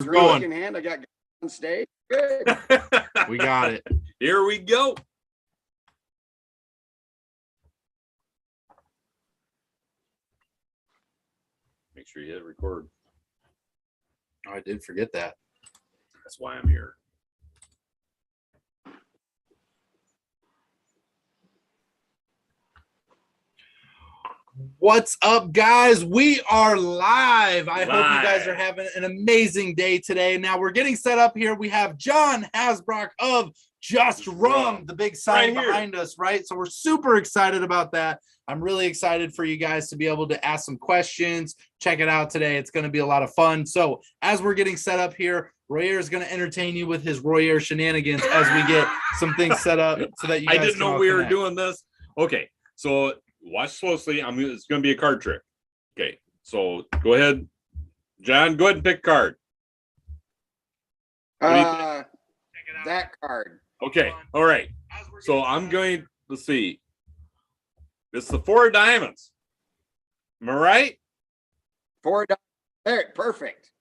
We're going. In hand, I got on stage. Good. We got it. Here we go. Make sure you hit record. Oh, I did forget that. That's why I'm here. What's up, guys? We are live. I hope you guys are having an amazing day today. Now we're getting set up here. We have John Hasbrock of Just Rum, the big sign behind us, right? So we're super excited about that. I'm really excited for you guys to be able to ask some questions. Check it out today. It's going to be a lot of fun. So as we're getting set up here, Royer is going to entertain you with his Royer shenanigans as we get some things set up so that you guys I didn't know we were doing this. Okay, so watch closely. It's going to be a card trick. Okay, so go ahead, John. Go ahead and pick a card. That card. Okay, all right. So I'm going. Let's see. It's the 4 of diamonds. Am I right? 4 diamonds. There, perfect.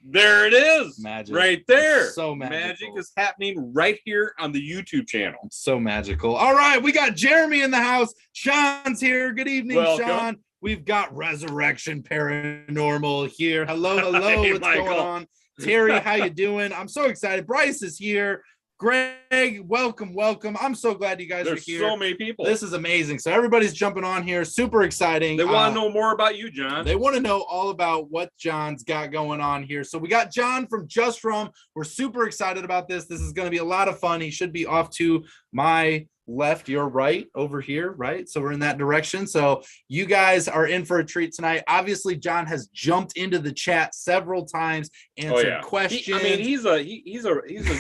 There it is. Magic. Right there. It's so magical. Magic is happening right here on the YouTube channel. It's so magical. All right, we got Jeremy in the house. Sean's here. Good evening, Welcome. Sean. We've got Resurrection Paranormal here. Hello, hello. Hey, what's Michael. going on? Terry, how you doing? I'm so excited. Bryce is here. Greg, welcome. I'm so glad you guys are here. There's so many people. This is amazing. So everybody's jumping on here. Super exciting. They want to know more about you, John. They want to know all about what John's got going on here. So we got John from Just Rum. We're super excited about this. This is going to be a lot of fun. He should be off to my left, your right over here, right? So we're in that direction. So you guys are in for a treat tonight. Obviously, John has jumped into the chat several times, answered questions. He's a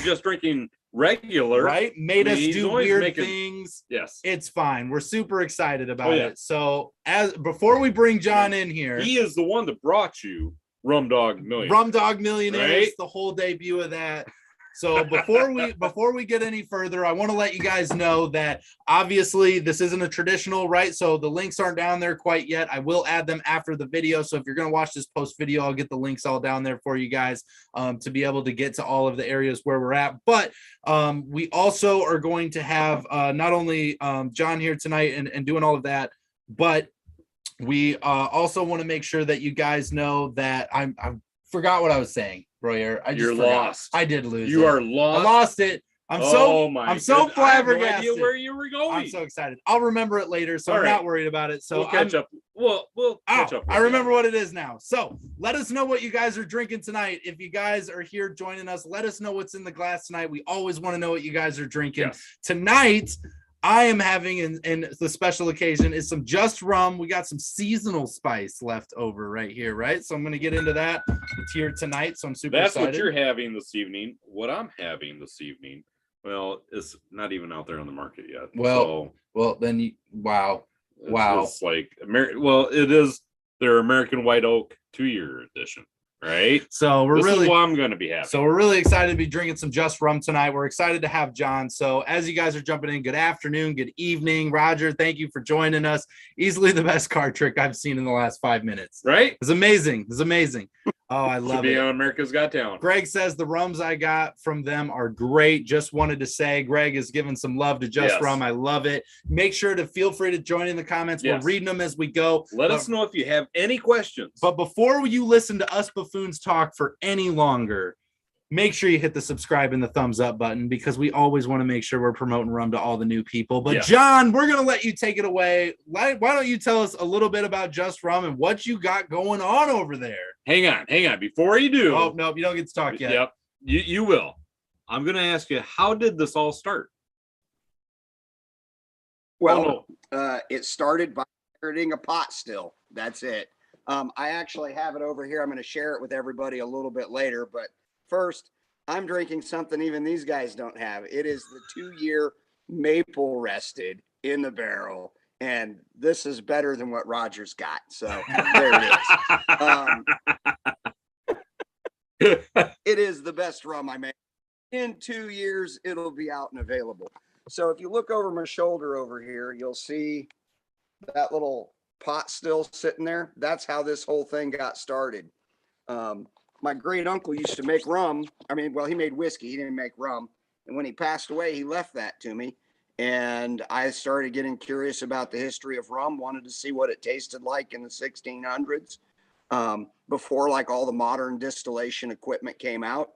just drinking regular, right? Made us do weird things. Yes, it's fine. We're super excited about it. So before we bring John in here, he is the one that brought you Rum Dog Millionaires. Rum Dog Millionaires, right? The whole debut of that. So before we get any further, I want to let you guys know that obviously this isn't a traditional, right? So the links aren't down there quite yet. I will add them after the video. So if you're going to watch this post video, I'll get the links all down there for you guys to be able to get to all of the areas where we're at. But we also are going to have not only John here tonight and doing all of that, but we also want to make sure that you guys know that I forgot what I was saying. Royer, You're lost. I did lose. You are lost. I lost it. I'm so flabbergasted. I have no idea where you were going. I'm so excited. I'll remember it later, so I'm not worried about it. So we'll catch up. We'll catch up. I remember what it is now. So let us know what you guys are drinking tonight. If you guys are here joining us, let us know what's in the glass tonight. We always want to know what you guys are drinking. Yes. Tonight, I am having, in the special occasion, is some Just Rum. We got some seasonal spice left over right here, right? So I'm going to get into that. It's here tonight, so I'm super excited. That's what you're having this evening. What I'm having this evening, well, it's not even out there on the market yet. Well, then wow. It's like, it is their American White Oak 2-year edition. Right. So this is what I'm going to be having. So we're really excited to be drinking some Just Rum tonight. We're excited to have John. So as you guys are jumping in, good afternoon, good evening. Roger, thank you for joining us. Easily the best card trick I've seen in the last 5 minutes. Right. It's amazing. It's amazing. Oh, I love it. On America's Got Talent. Greg says the rums I got from them are great. Just wanted to say Greg is giving some love to Just Rum. I love it. Make sure to feel free to join in the comments. We're reading them as we go. Let us know if you have any questions. But before you listen to us buffoons talk for any longer, make sure you hit the subscribe and the thumbs up button, because we always want to make sure we're promoting rum to all the new people. But John, we're going to let you take it away. Why don't you tell us a little bit about Just Rum and what you got going on over there? Hang on. Before you do. Oh, no, you don't get to talk yet. Yep. You will. I'm going to ask you, how did this all start? Well, it started by starting a pot still. That's it. I actually have it over here. I'm going to share it with everybody a little bit later, but first, I'm drinking something even these guys don't have. It is the 2-year maple rested in the barrel, and this is better than what Roger's got. So there it is. It is the best rum I made. In 2 years, it'll be out and available. So if you look over my shoulder over here, you'll see that little pot still sitting there. That's how this whole thing got started. my great uncle used to make rum. I mean, well, he made whiskey. He didn't make rum. And when he passed away, he left that to me. And I started getting curious about the history of rum, wanted to see what it tasted like in the 1600s, before like all the modern distillation equipment came out.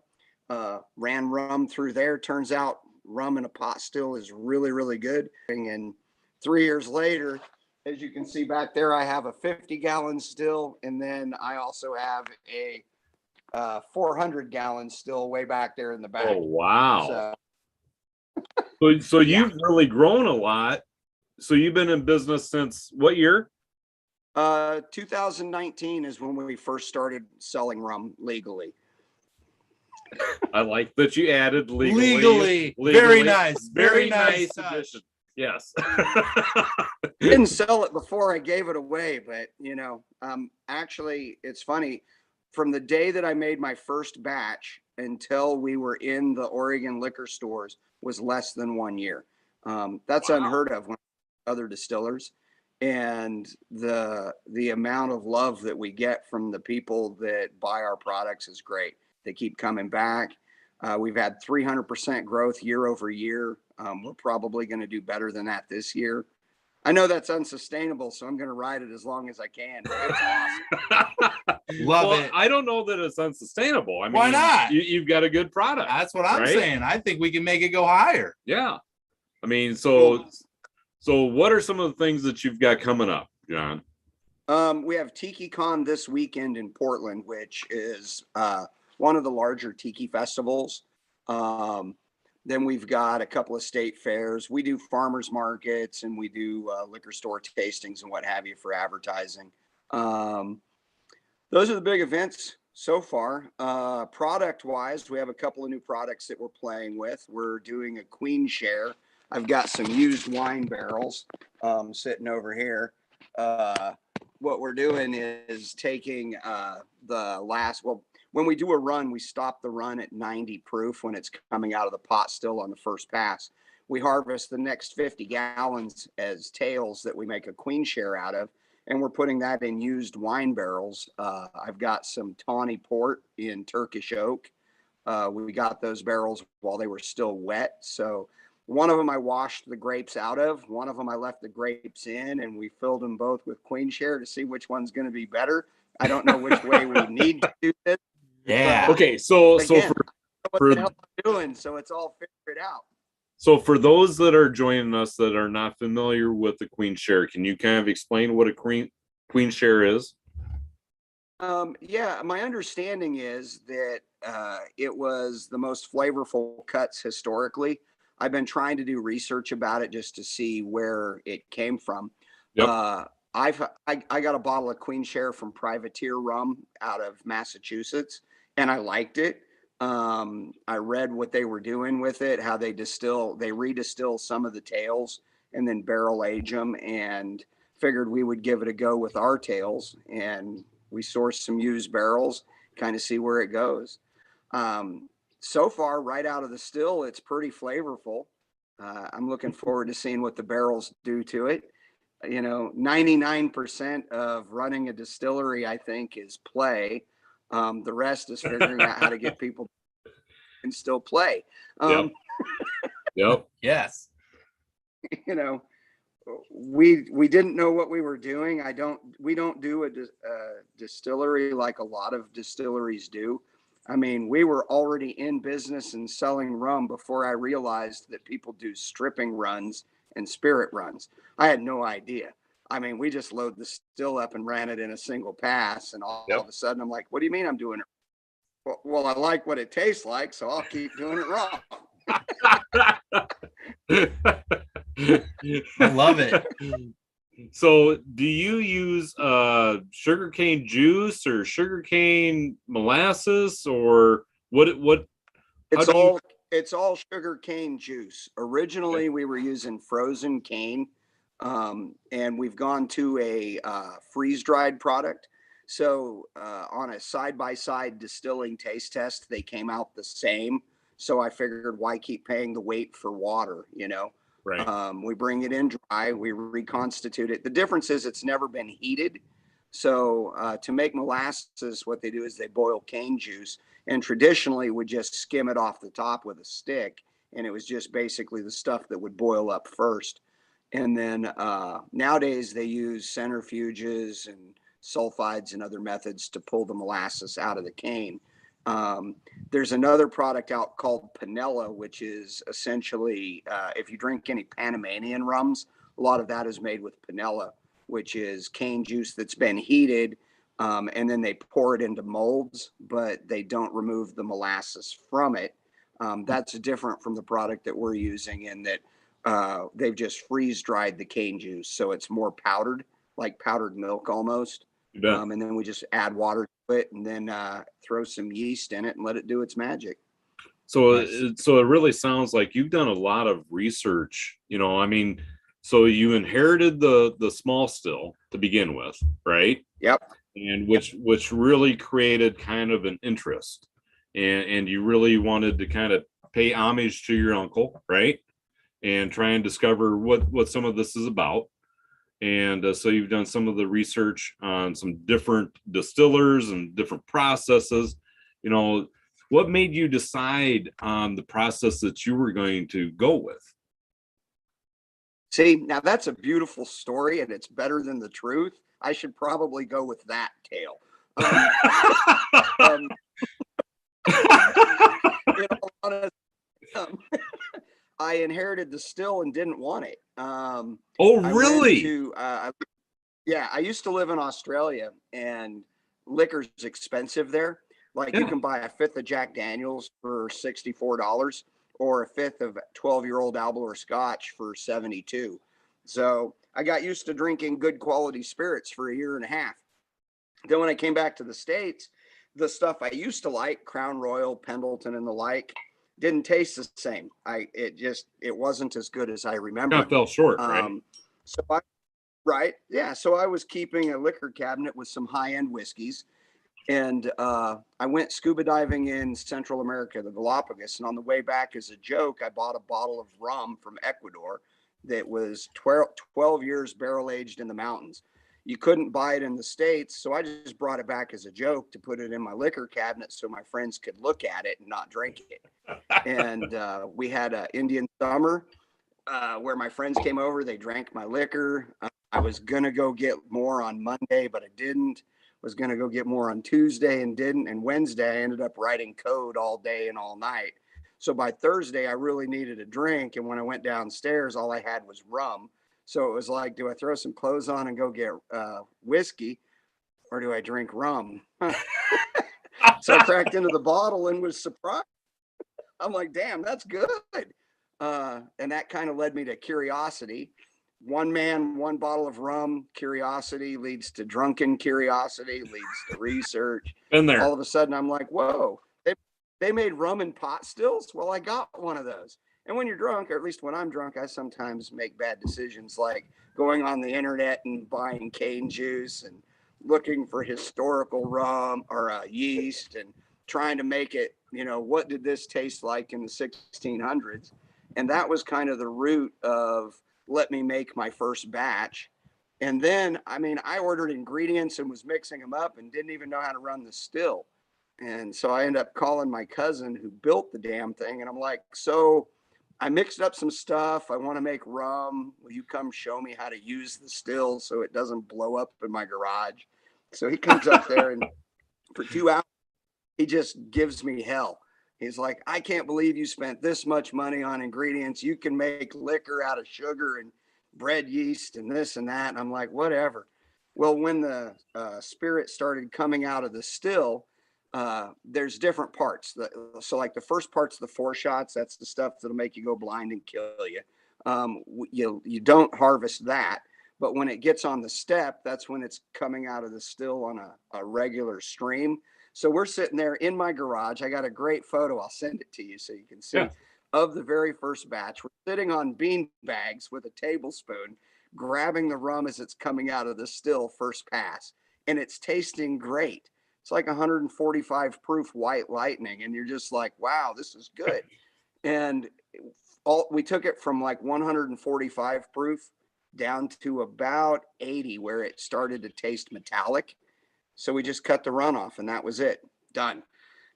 Ran rum through there. Turns out rum in a pot still is really, really good. And 3 years later, as you can see back there, I have a 50-gallon still, and then I also have a 400-gallon still way back there in the back. Oh, wow. So Yeah. you've really grown a lot. So you've been in business since what year? 2019 is when we first started selling rum legally. I like that you added Legally. Very nice. Very nice addition. Yes. Didn't sell it before I gave it away, but actually it's funny. From the day that I made my first batch until we were in the Oregon liquor stores was less than 1 year. That's unheard of when other distillers. And the amount of love that we get from the people that buy our products is great. They keep coming back. We've had 300% growth year over year. We're probably going to do better than that this year. I know that's unsustainable, so I'm going to ride it as long as I can. It's awesome. Love it. I don't know that it's unsustainable. I mean, why not? You've got a good product. That's what I'm right? saying. I think we can make it go higher. Yeah. I mean, so what are some of the things that you've got coming up, John? We have TikiCon this weekend in Portland, which is one of the larger tiki festivals. Then we've got a couple of state fairs. We do farmers markets and we do liquor store tastings and what have you for advertising. Those are the big events so far. Product wise, we have a couple of new products that we're playing with. We're doing a queen share. I've got some used wine barrels sitting over here. What we're doing is taking when we do a run, we stop the run at 90 proof when it's coming out of the pot still on the first pass. We harvest the next 50 gallons as tails that we make a queen share out of, and we're putting that in used wine barrels. I've got some tawny port in Turkish oak. We got those barrels while they were still wet. So one of them I washed the grapes out of, one of them I left the grapes in, and we filled them both with queen share to see which one's going to be better. I don't know which way we need to do this. Yeah. Okay, so Again, for what the hell I'm doing, so it's all figured out. So for those that are joining us that are not familiar with the queen share, can you kind of explain what a queen share is? Yeah, my understanding is that it was the most flavorful cuts historically. I've been trying to do research about it just to see where it came from. Yep. I got a bottle of Queen Share from Privateer Rum out of Massachusetts, and I liked it. I read what they were doing with it, how they redistill some of the tails and then barrel age them, and figured we would give it a go with our tails. And we sourced some used barrels, kind of see where it goes. So far, right out of the still, it's pretty flavorful. I'm looking forward to seeing what the barrels do to it. 99% of running a distillery, I think, is play. The rest is figuring out how to get people and still play. Yep. Yes. We didn't know what we were doing. We don't do a distillery like a lot of distilleries do. I mean, we were already in business and selling rum before I realized that people do stripping runs and spirit runs. I had no idea. I mean, we just load the still up and ran it in a single pass, and all of a sudden I'm like, what do you mean I'm doing it? Well, I like what it tastes like, so I'll keep doing it wrong. I love it. So do you use sugarcane juice or sugarcane molasses, or what? It's all sugarcane juice. Originally, we were using frozen cane, and we've gone to a freeze-dried product. So on a side-by-side distilling taste test, they came out the same. So I figured, why keep paying the weight for water, Right. We bring it in dry, we reconstitute it. The difference is it's never been heated. So to make molasses, what they do is they boil cane juice, and traditionally would just skim it off the top with a stick. And it was just basically the stuff that would boil up first. And then nowadays they use centrifuges and sulfides and other methods to pull the molasses out of the cane. There's another product out called Panela, which is essentially, if you drink any Panamanian rums, a lot of that is made with Panela, which is cane juice that's been heated, and then they pour it into molds, but they don't remove the molasses from it. That's different from the product that we're using in that they've just freeze dried the cane juice, so it's more powdered, like powdered milk almost. And then we just add water to it, and then throw some yeast in it and let it do its magic. So, so it really sounds like you've done a lot of research. I mean, so you inherited the small still to begin with, right? Yep. And which really created kind of an interest, and you really wanted to kind of pay homage to your uncle, right? And try and discover what some of this is about. And so you've done some of the research on some different distillers and different processes. What made you decide on the process that you were going to go with? See, now that's a beautiful story, and it's better than the truth. I should probably go with that tale. In all honesty, I inherited the still and didn't want it. Oh, really? Yeah, I used to live in Australia, and liquor's expensive there. Like you can buy a fifth of Jack Daniels for $64 or a fifth of 12-year-old Albalor Scotch for $72. So I got used to drinking good quality spirits for a year and a half. Then when I came back to the States, the stuff I used to like, Crown Royal, Pendleton, and the like, didn't taste the same. It wasn't as good as I remember. I fell short, right? So I was keeping a liquor cabinet with some high-end whiskeys, and I went scuba diving in Central America, the Galapagos, and on the way back, as a joke, I bought a bottle of rum from Ecuador that was 12 years barrel aged in the mountains. You couldn't buy it in the States, so I just brought it back as a joke to put it in my liquor cabinet so my friends could look at it and not drink it. And we had an Indian summer where my friends came over. They drank my liquor. I was going to go get more on Monday, but I didn't. Was going to go get more on Tuesday and didn't. And Wednesday, I ended up writing code all day and all night. So by Thursday, I really needed a drink. And when I went downstairs, all I had was rum. So it was like, do I throw some clothes on and go get whiskey, or do I drink rum? So I cracked into the bottle and was surprised. I'm like, damn, that's good. And that kind of led me to curiosity. One man, one bottle of rum, curiosity leads to drunken curiosity, leads to research. Been there. All of a sudden, I'm like, whoa, they made rum and pot stills? Well, I got one of those. And when you're drunk, or at least when I'm drunk, I sometimes make bad decisions like going on the internet and buying cane juice and looking for historical rum or yeast and trying to make it, what did this taste like in the 1600s? And that was kind of the root of let me make my first batch. And then, I ordered ingredients and was mixing them up and didn't even know how to run the still. And so I ended up calling my cousin who built the damn thing. And I'm like, so I mixed up some stuff. I want to make rum. Will you come show me how to use the still so it doesn't blow up in my garage? So he comes up there, and for 2 hours, he just gives me hell. He's like, I can't believe you spent this much money on ingredients. You can make liquor out of sugar and bread yeast and this and that. And I'm like, whatever. Well, when the spirit started coming out of the still, there's different parts. So like the first part's the 4 shots. That's the stuff that'll make you go blind and kill you. You don't harvest that. But when it gets on the step, that's when it's coming out of the still on a regular stream. So we're sitting there in my garage. I got a great photo. I'll send it to you so you can see of the very first batch. We're sitting on bean bags with a tablespoon, grabbing the rum as it's coming out of the still first pass. And it's tasting great. It's like 145 proof white lightning. And you're just like, wow, this is good. And we took it from like 145 proof down to about 80 where it started to taste metallic. So we just cut the run off and that was it. Done.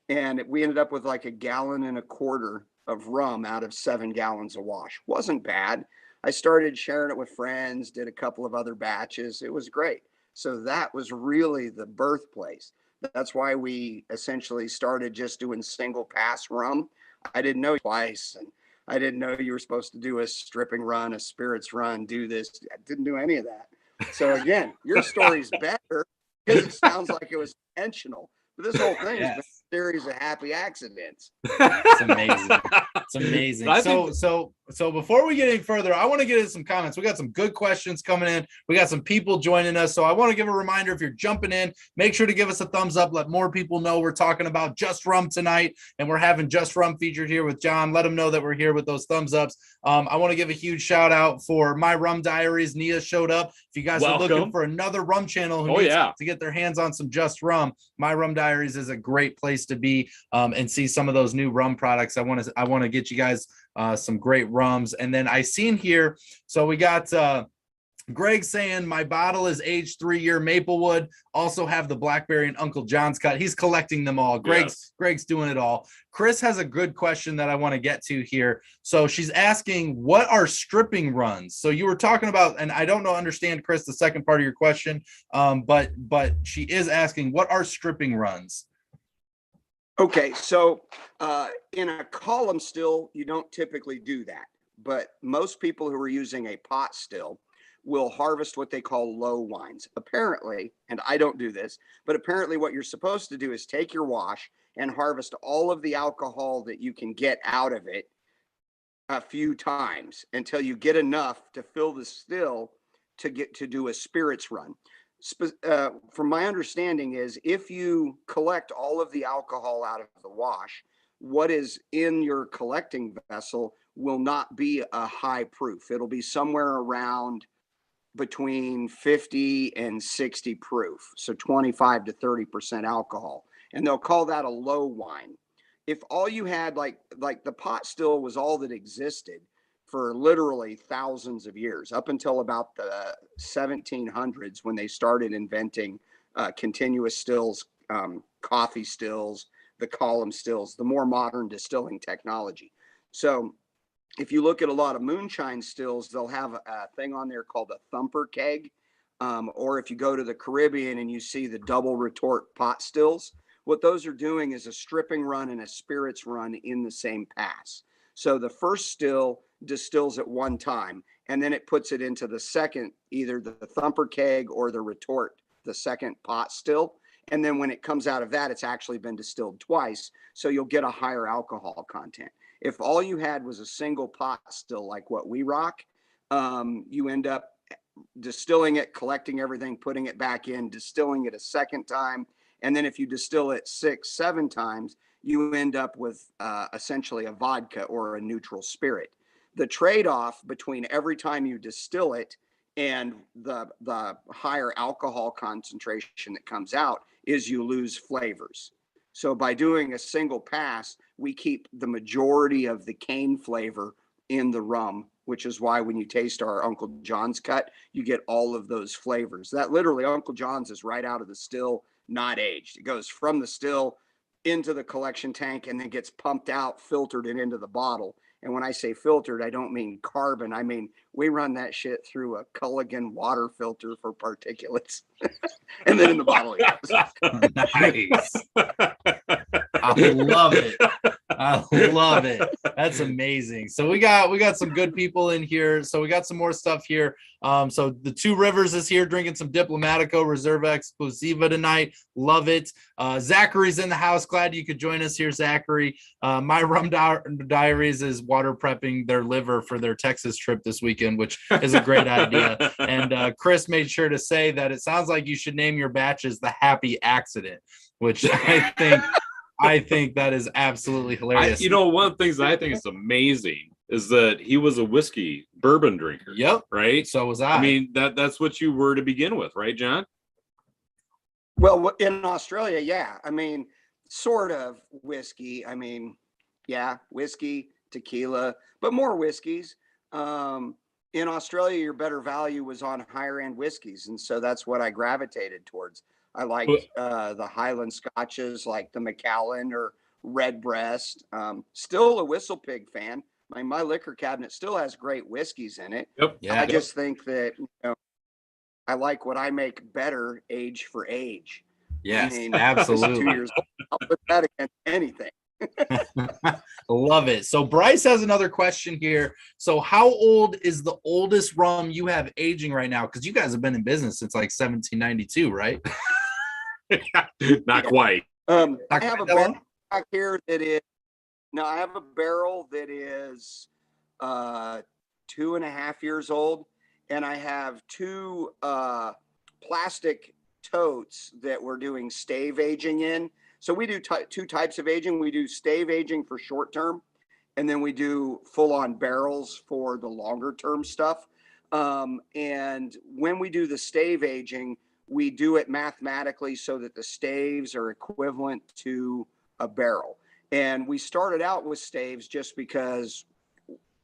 And we ended up with like 1.25 gallons of rum out of 7 gallons of wash. Wasn't bad. I started sharing it with friends, did a couple of other batches. It was great. So that was really the birthplace. That's why we essentially started just doing single pass rum. I didn't know twice, and I didn't know you were supposed to do a stripping run, a spirits run, do this. I didn't do any of that. So again, your story's better because it sounds like it was intentional. But this whole thing has been a series of happy accidents. It's amazing. It's amazing. So before we get any further, I want to get into some comments. We got some good questions coming in. We got some people joining us. So I want to give a reminder, if you're jumping in, make sure to give us a thumbs up. Let more people know we're talking about Just Rum tonight, and we're having Just Rum featured here with John. Let them know that we're here with those thumbs ups. I want to give a huge shout out for My Rum Diaries. Nia showed up. If you guys are looking for another rum channel who needs to get their hands on some Just Rum, My Rum Diaries is a great place to be and see some of those new rum products. I want to get you guys some great rums. And then I seen here, so we got Greg saying my bottle is aged 3-year Maplewood. Also have the Blackberry and Uncle John's cut. He's collecting them all. Greg's doing it all. Chris has a good question that I want to get to here. So she's asking, what are stripping runs? So you were talking about, and I don't understand, Chris, the second part of your question, but she is asking, what are stripping runs? Okay, so in a column still, you don't typically do that. But most people who are using a pot still will harvest what they call low wines. Apparently, and I don't do this, but apparently what you're supposed to do is take your wash and harvest all of the alcohol that you can get out of it a few times until you get enough to fill the still to get to do a spirits run. From my understanding is if you collect all of the alcohol out of the wash, what is in your collecting vessel will not be a high proof. It'll be somewhere around between 50 and 60 proof. So 25 to 30% alcohol. And they'll call that a low wine. If all you had, like the pot still was all that existed for literally thousands of years, up until about the 1700s when they started inventing continuous stills, coffee stills, the column stills, the more modern distilling technology. So if you look at a lot of moonshine stills, they'll have a thing on there called a thumper keg. Or if you go to the Caribbean and you see the double retort pot stills, what those are doing is a stripping run and a spirits run in the same pass. So the first still distills at one time, and then it puts it into the second, either the thumper keg or the retort, the second pot still. And then when it comes out of that, it's actually been distilled twice. So you'll get a higher alcohol content. If all you had was a single pot still like what we rock, you end up distilling it, collecting everything, putting it back in, distilling it a second time. And then if you distill it 6, 7 times, you end up with essentially a vodka or a neutral spirit. The trade-off between every time you distill it and the higher alcohol concentration that comes out is you lose flavors. So by doing a single pass, we keep the majority of the cane flavor in the rum, which is why when you taste our Uncle John's cut, you get all of those flavors. That literally, Uncle John's is right out of the still, not aged. It goes from the still into the collection tank and then gets pumped out, filtered, and into the bottle. And when I say filtered, I don't mean carbon. I mean, we run that shit through a Culligan water filter for particulates. And then in the bottle. Nice. I love it. I love it. That's amazing. So we got some good people in here. So we got some more stuff here. So the Two Rivers is here drinking some Diplomatico Reserva Exclusiva tonight. Love it. Zachary's in the house. Glad you could join us here, Zachary. My Rum Diaries is water prepping their liver for their Texas trip this weekend, which is a great idea. And Chris made sure to say that it sounds like you should name your batches the Happy Accident, which I think that is absolutely hilarious. One of the things I think is amazing is that he was a whiskey bourbon drinker. Yep. Right. So was I. I mean, that's what you were to begin with, right, John? Well, in Australia, yeah. I mean, sort of whiskey. I mean, yeah, whiskey, tequila, but more whiskeys. in Australia, your better value was on higher end whiskeys. And so that's what I gravitated towards. I liked the Highland Scotches like the Macallan or Redbreast. Still a Whistle Pig fan. My liquor cabinet still has great whiskeys in it. Yep. Yeah. I just think that, I like what I make better age for age. Yes, I mean, absolutely. 2 years old, I'll put that against anything. Love it. So Bryce has another question here. So how old is the oldest rum you have aging right now? Because you guys have been in business since like 1792, right? Not quite. I have a barrel back here that is, no, I have a barrel that is 2.5 years old, and I have two plastic totes that we're doing stave aging in. So we do two types of aging. We do stave aging for short term, and then we do full on barrels for the longer term stuff. And when we do the stave aging, we do it mathematically so that the staves are equivalent to a barrel. And we started out with staves just because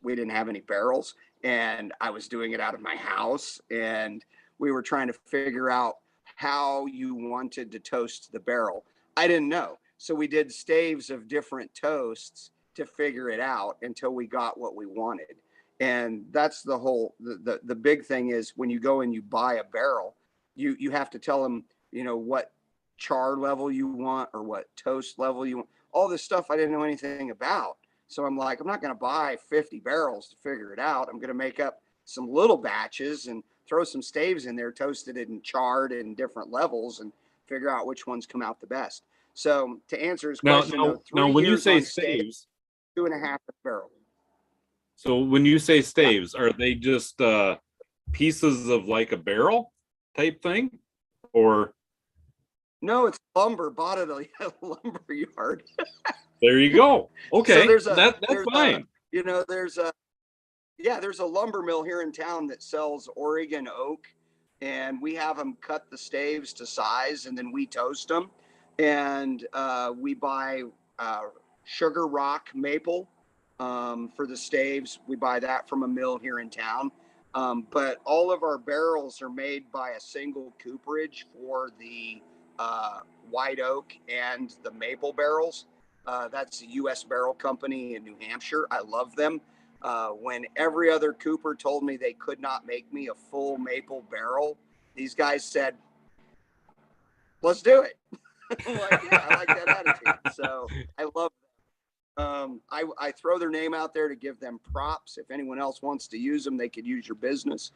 we didn't have any barrels, and I was doing it out of my house, and we were trying to figure out how you wanted to toast the barrel. I didn't know. So we did staves of different toasts to figure it out until we got what we wanted. And that's the whole, the big thing is when you go and you buy a barrel, you have to tell them, what char level you want or what toast level you want. All this stuff I didn't know anything about. So I'm like, I'm not going to buy 50 barrels to figure it out. I'm going to make up some little batches and throw some staves in there, toasted and charred in different levels, and figure out which ones come out the best. So to answer his question, now when you say staves, 2.5 barrel. So when you say staves, are they just pieces of like a barrel type thing, or? No, it's lumber bought at a lumber yard. There you go. Okay, so that's fine. There's a lumber mill here in town that sells Oregon oak, and we have them cut the staves to size, and then we toast them. And we buy sugar rock maple for the staves. We buy that from a mill here in town. But all of our barrels are made by a single cooperage for the white oak and the maple barrels. That's a U.S. Barrel Company in New Hampshire. I love them. When every other cooper told me they could not make me a full maple barrel, these guys said, let's do it. I'm like, yeah, I like that attitude. So I love them. I throw their name out there to give them props. If anyone else wants to use them, they could use your business.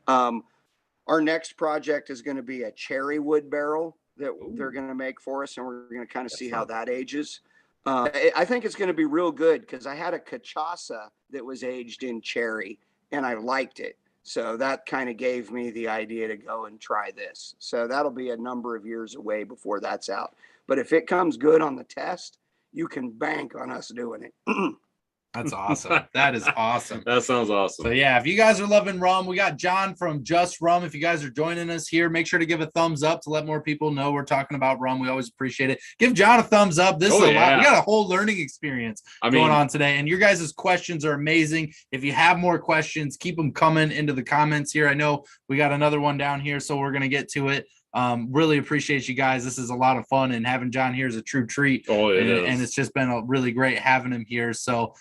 Our next project is going to be a cherry wood barrel that they're going to make for us, and we're going to kind of see how that ages. I think it's going to be real good because I had a cachaça that was aged in cherry, and I liked it. So that kind of gave me the idea to go and try this. So that'll be a number of years away before that's out. But if it comes good on the test, you can bank on us doing it. That's awesome. That is awesome. That sounds awesome. So yeah, if you guys are loving rum, we got John from Just Rum. If you guys are joining us here, make sure to give a thumbs up to let more people know we're talking about rum. We always appreciate it. Give John a thumbs up. This is a lot. We got a whole learning experience going on today, and your guys' questions are amazing. If you have more questions, keep them coming into the comments here. I know we got another one down here, so we're going to get to it. Really appreciate you guys. This is a lot of fun, and having John here is a true treat. And it's just been a really great having him here. So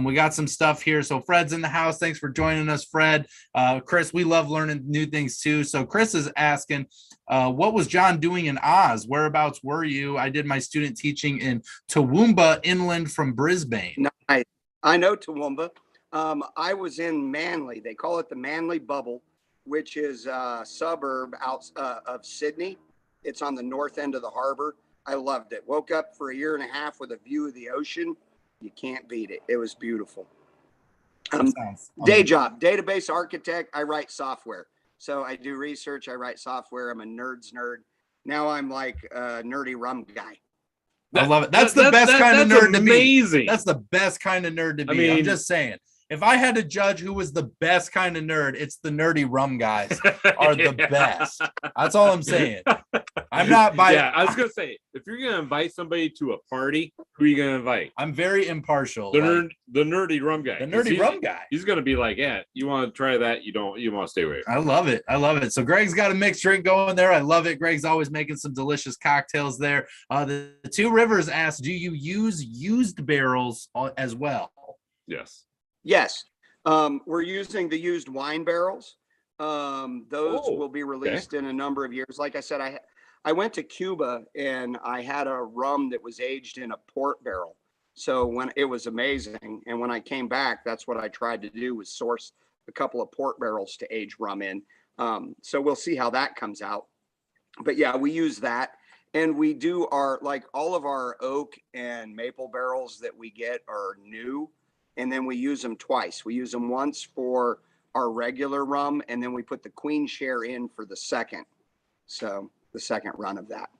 we got some stuff here. So Fred's in the house. Thanks for joining us, Fred. Chris, we love learning new things too. So Chris is asking, what was John doing in Oz? Whereabouts were you? I did my student teaching in Toowoomba, inland from Brisbane. Nice. I know Toowoomba. I was in Manly. They call it the Manly Bubble, which is a suburb out of Sydney. It's on the north end of the harbor. I loved it. Woke up for 1.5 years with a view of the ocean. You can't beat it. It was beautiful. Day job, database architect. I write software. So I do research. I write software. I'm a nerd's nerd. Now I'm like a nerdy rum guy. I love it. That's the best kind of nerd to be. That's the best kind of nerd to be. I'm just saying. if I had to judge who was the best kind of nerd, it's the nerdy rum guys are the best. That's all I'm saying. I'm not by. Yeah, I was gonna say, if you're gonna invite somebody to a party, who are you gonna invite? I'm very impartial. The nerdy rum guy. The nerdy rum guy. He's gonna be like, yeah, you want to try that? You want to stay away. I love it. I love it. So Greg's got a mixed drink going there. I love it. Greg's always making some delicious cocktails there. The Two Rivers asked, do you use used barrels as well? Yes. Yes. We're using the used wine barrels. Those will be released in a number of years. Like I said, I went to Cuba and I had a rum that was aged in a port barrel. So when it was amazing. And when I came back, that's what I tried to do, was source a couple of port barrels to age rum in. So we'll see how that comes out. But yeah, we use that. And we do all of our oak and maple barrels that we get are new. And then we use them twice. We use them once for our regular rum, and then we put the queen share in for the second. So the second run of that.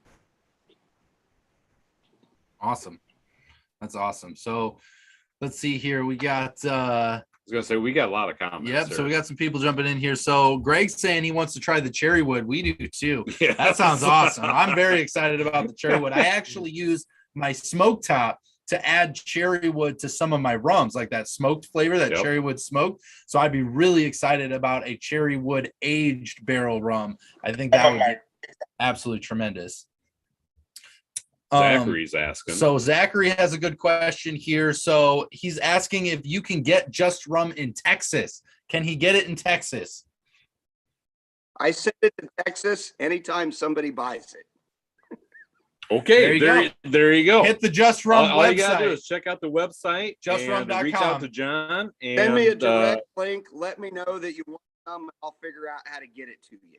Awesome. That's awesome. So let's see here. We got I was gonna say, we got a lot of comments. Yep. So we got some people jumping in here. So Greg's saying he wants to try the cherry wood. We do too. Yeah. That sounds awesome. I'm very excited about the cherry wood. I actually use my smoke top to add cherry wood to some of my rums, like that smoked flavor, that cherry wood smoked. So I'd be really excited about a cherry wood aged barrel rum. I think that would be absolutely tremendous. Zachary's asking. So Zachary has a good question here. So he's asking if you can get Just Rum in Texas. Can he get it in Texas? I send it to Texas anytime somebody buys it. Okay, there you go. Hit the Just Rum website. All you gotta do is check out the website, justrum.com. reach out to John, and send me a direct link. Let me know that you want some. I'll figure out how to get it to you.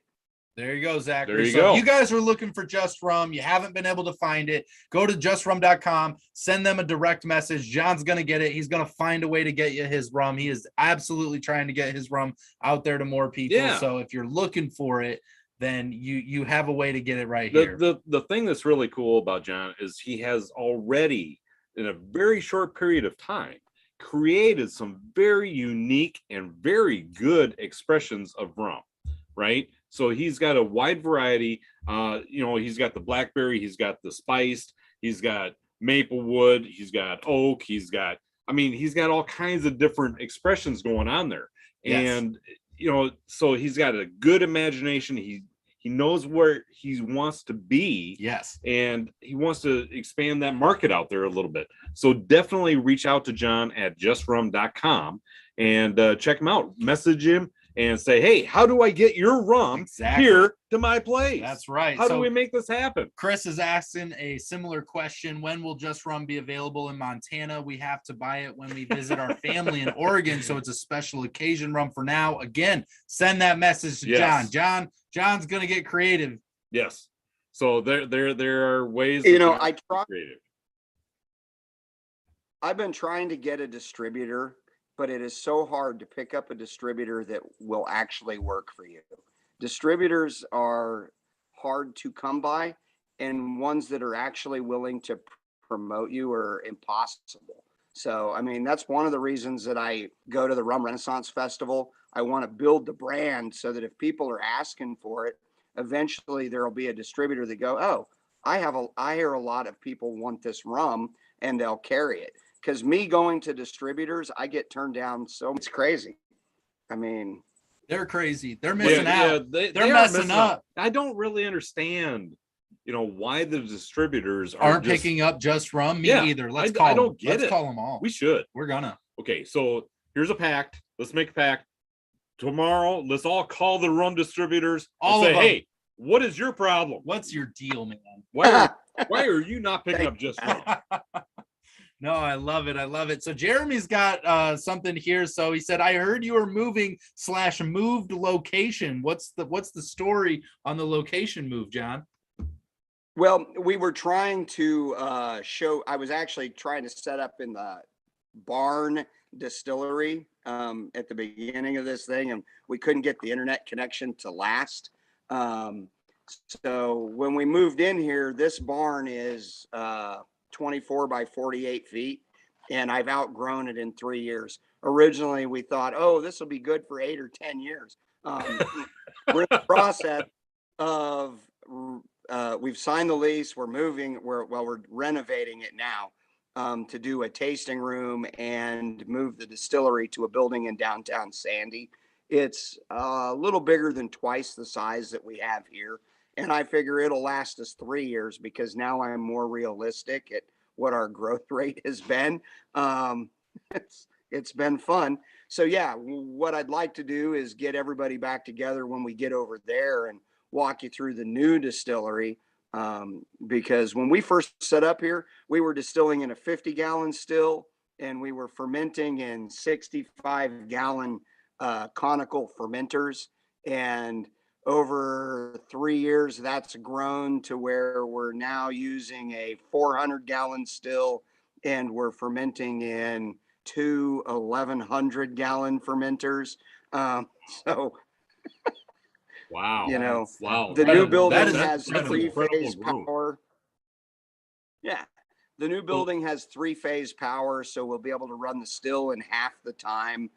There you go, Zachary. There you so go. If you guys are looking for Just Rum, you haven't been able to find it, go to justrum.com, send them a direct message. John's going to get it. He's going to find a way to get you his rum. He is absolutely trying to get his rum out there to more people. Yeah. So if you're looking for it, then you have a way to get it right here. The thing that's really cool about John is he has already, in a very short period of time, created some very unique and very good expressions of rum, right? So he's got a wide variety. He's got the blackberry, he's got the spiced, he's got maple wood, he's got oak, he's got all kinds of different expressions going on there. Yes. And so he's got a good imagination. He knows where he wants to be. Yes. And he wants to expand that market out there a little bit. So definitely reach out to John at justrum.com and check him out. Message him and say, hey, how do I get your rum here to my place? That's right. How do we make this happen? Chris is asking a similar question. When will Just Rum be available in Montana? We have to buy it when we visit our family in Oregon. So it's a special occasion rum for now. Again, send that message to John. John's going to get creative. Yes. So there are ways. I try. I've been trying to get a distributor, but it is so hard to pick up a distributor that will actually work for you. Distributors are hard to come by, and ones that are actually willing to promote you are impossible. So, that's one of the reasons that I go to the Rum Renaissance Festival. I want to build the brand so that if people are asking for it, eventually there'll be a distributor that go, oh, I hear a lot of people want this rum, and they'll carry it. Because me going to distributors, I get turned down. So it's crazy. They're crazy. They're missing out. They're messing up. I don't really understand, why the distributors aren't picking up Just Rum. Me either. Let's call them all. We should. We're gonna. Okay, so here's a pact. Let's make a pact. Tomorrow, let's all call the rum distributors and say, hey, what is your problem? What's your deal, man? Why are you not picking up Just Rum? No, I love it. I love it. So Jeremy's got something here. So he said, I heard you were moved location. What's the story on the location move, John? Well, we were trying to I was actually trying to set up in the barn distillery at the beginning of this thing, and we couldn't get the internet connection to last. So when we moved in here, this barn is 24 by 48 feet, and I've outgrown it in 3 years. Originally, we thought, oh, this will be good for 8 or 10 years. We're in the process of, we've signed the lease. We're moving. We're renovating it now to do a tasting room and move the distillery to a building in downtown Sandy. It's a little bigger than twice the size that we have here. And I figure it'll last us 3 years because now I'm more realistic at what our growth rate has been. Um, it's been fun. So yeah, what I'd like to do is get everybody back together when we get over there and walk you through the new distillery. Because when we first set up here, we were distilling in a 50-gallon still, and we were fermenting in 65-gallon conical fermenters. And over 3 years, that's grown to where we're now using a 400-gallon still, and we're fermenting in two 1,100-gallon fermenters. So, Wow. you know, Wow. the new building is has incredible three-phase growth. power. Yeah, the new building has three-phase power, so we'll be able to run the still in half the time.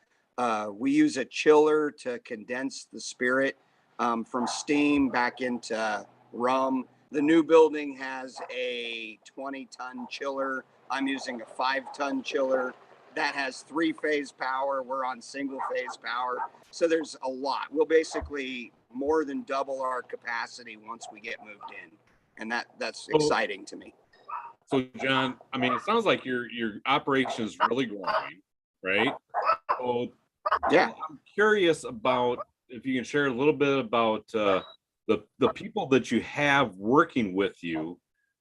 We use a chiller to condense the spirit from steam back into rum. The new building has a 20-ton chiller. I'm using a 5-ton chiller that has three-phase power. We're on single-phase power. So there's a lot. We'll basically more than double our capacity once we get moved in. And that's exciting to me. So John, I mean, it sounds like your operation is really growing, right? So Yeah. I'm curious about if you can share a little bit about the people that you have working with you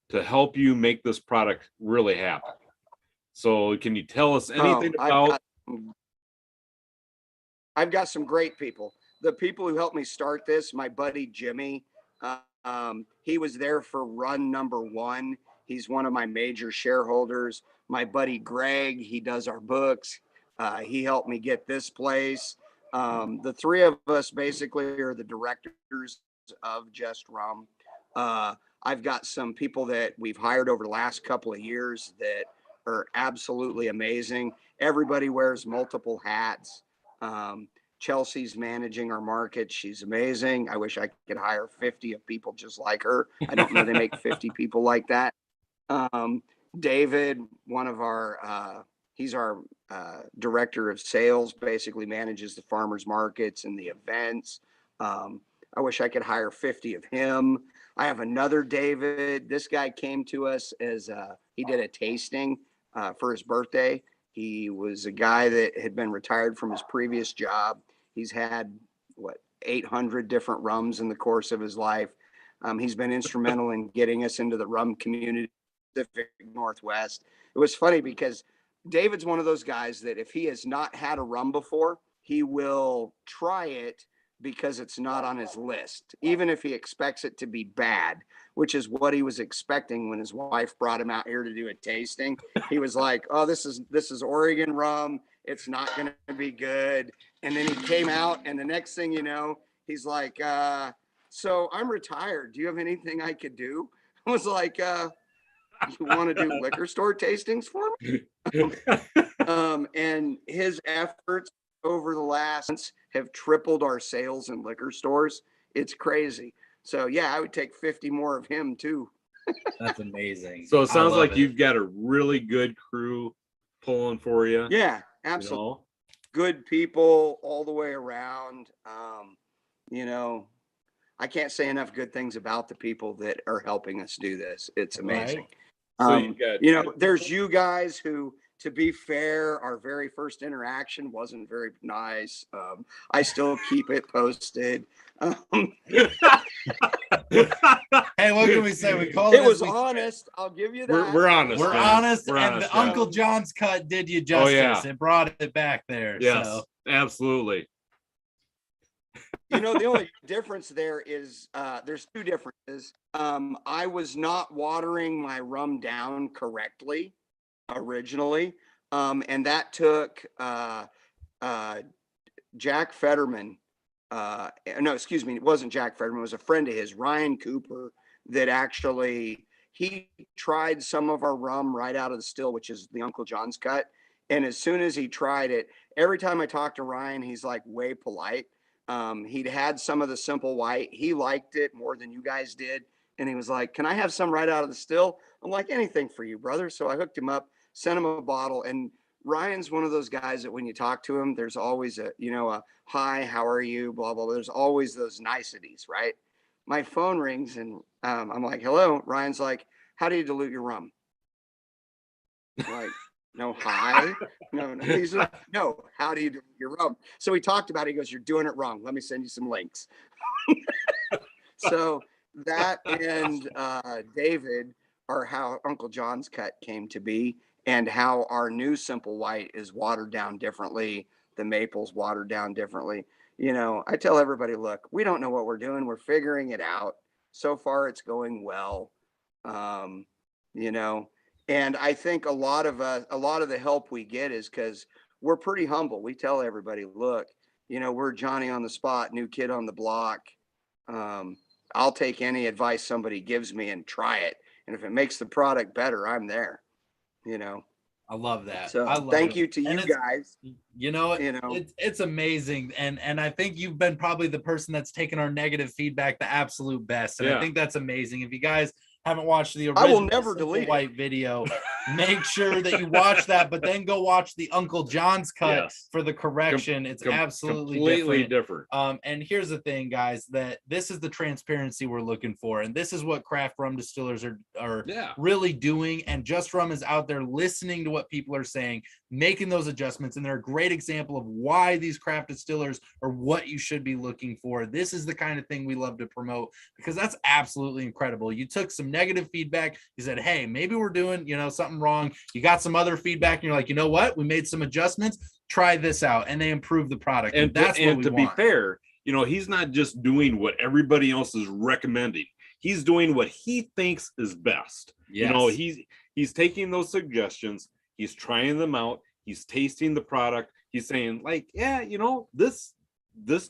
to help you make this product really happen. So can you tell us anything about? I've got some great people. The people who helped me start this, my buddy Jimmy, he was there for run number 1. He's one of my major shareholders. My buddy Greg, he does our books. He helped me get this place. The three of us basically are the directors of Just Rum. I've got some people that we've hired over the last couple of years that are absolutely amazing. Everybody wears multiple hats. Chelsea's managing our market. She's amazing. I wish I could hire 50 of people just like her. I don't know they make 50 people like that. David, one of our, he's our director of sales, basically manages the farmers markets and the events. I wish I could hire 50 of him. I have another David. This guy came to us as he did a tasting for his birthday. He was a guy that had been retired from his previous job. He's had 800 different rums in the course of his life. He's been instrumental in getting us into the rum community, Pacific Northwest. It was funny because David's one of those guys that if he has not had a rum before, he will try it because it's not on his list, even if he expects it to be bad, which is what he was expecting when his wife brought him out here to do a tasting. He was like, oh, this is Oregon rum. It's not going to be good. And then he came out, and the next thing you know, he's like, so I'm retired. Do you have anything I could do? I was like, you want to do liquor store tastings for me? And his efforts over the last months have tripled our sales in liquor stores. It's crazy. So yeah, I would take 50 more of him too. That's amazing. So it sounds like you've got a really good crew pulling for you. Yeah, absolutely. You know? Good people all the way around. I can't say enough good things about the people that are helping us do this. It's amazing. Right. So there's you guys who, to be fair, our very first interaction wasn't very nice. I still keep it posted. Hey, what can we say? We called it was honest. I'll give you that. We're honest. We're man. honest, We're and honest, the Uncle John's cut did you justice. Oh, yeah. It brought it back there. Yes, So. absolutely. The only difference there is there's two differences. I was not watering my rum down correctly originally, and that took Jack Fetterman. No, excuse me, it wasn't Jack Fetterman. It was a friend of his, Ryan Cooper, that actually he tried some of our rum right out of the still, which is the Uncle John's cut. And as soon as he tried it, every time I talk to Ryan, he's like way polite. He'd had some of the simple white. He liked it more than you guys did. And he was like, can I have some right out of the still? I'm like, anything for you, brother. So I hooked him up, sent him a bottle. And Ryan's one of those guys that when you talk to him, there's always a, a hi, how are you? Blah, blah, blah. There's always those niceties, right? My phone rings and I'm like, hello. Ryan's like, how do you dilute your rum? I'm like, no, hi. No. He's like, no, how do you dilute your rum? So we talked about it. He goes, you're doing it wrong. Let me send you some links. So that and David are how Uncle John's cut came to be, and how our new simple white is watered down differently. The maple's watered down differently. I tell everybody, look, we don't know what we're doing. We're figuring it out. So far, it's going well. And I think a lot of the help we get is because we're pretty humble. We tell everybody, look, we're Johnny on the spot, new kid on the block. I'll take any advice somebody gives me and try it. And if it makes the product better, I'm there, I love that. So thank you to you guys. It's amazing. And I think you've been probably the person that's taken our negative feedback the absolute best. And I think that's amazing. If you guys haven't watched the original I will never delete white video, make sure that you watch that, but then go watch the Uncle John's cut for the correction. It's absolutely completely different. And here's the thing, guys, that this is the transparency we're looking for. And this is what craft rum distillers are really doing. And Just Rum is out there listening to what people are saying, making those adjustments. And they're a great example of why these craft distillers are what you should be looking for. This is the kind of thing we love to promote, because that's absolutely incredible. You took some negative feedback. You said, hey, maybe we're doing, something wrong. You got some other feedback and you're like, you know what? We made some adjustments. Try this out. And they improved the product. And that's what we want. To be fair, he's not just doing what everybody else is recommending. He's doing what he thinks is best. Yes. He's taking those suggestions. He's trying them out. He's tasting the product. He's saying, like, yeah, this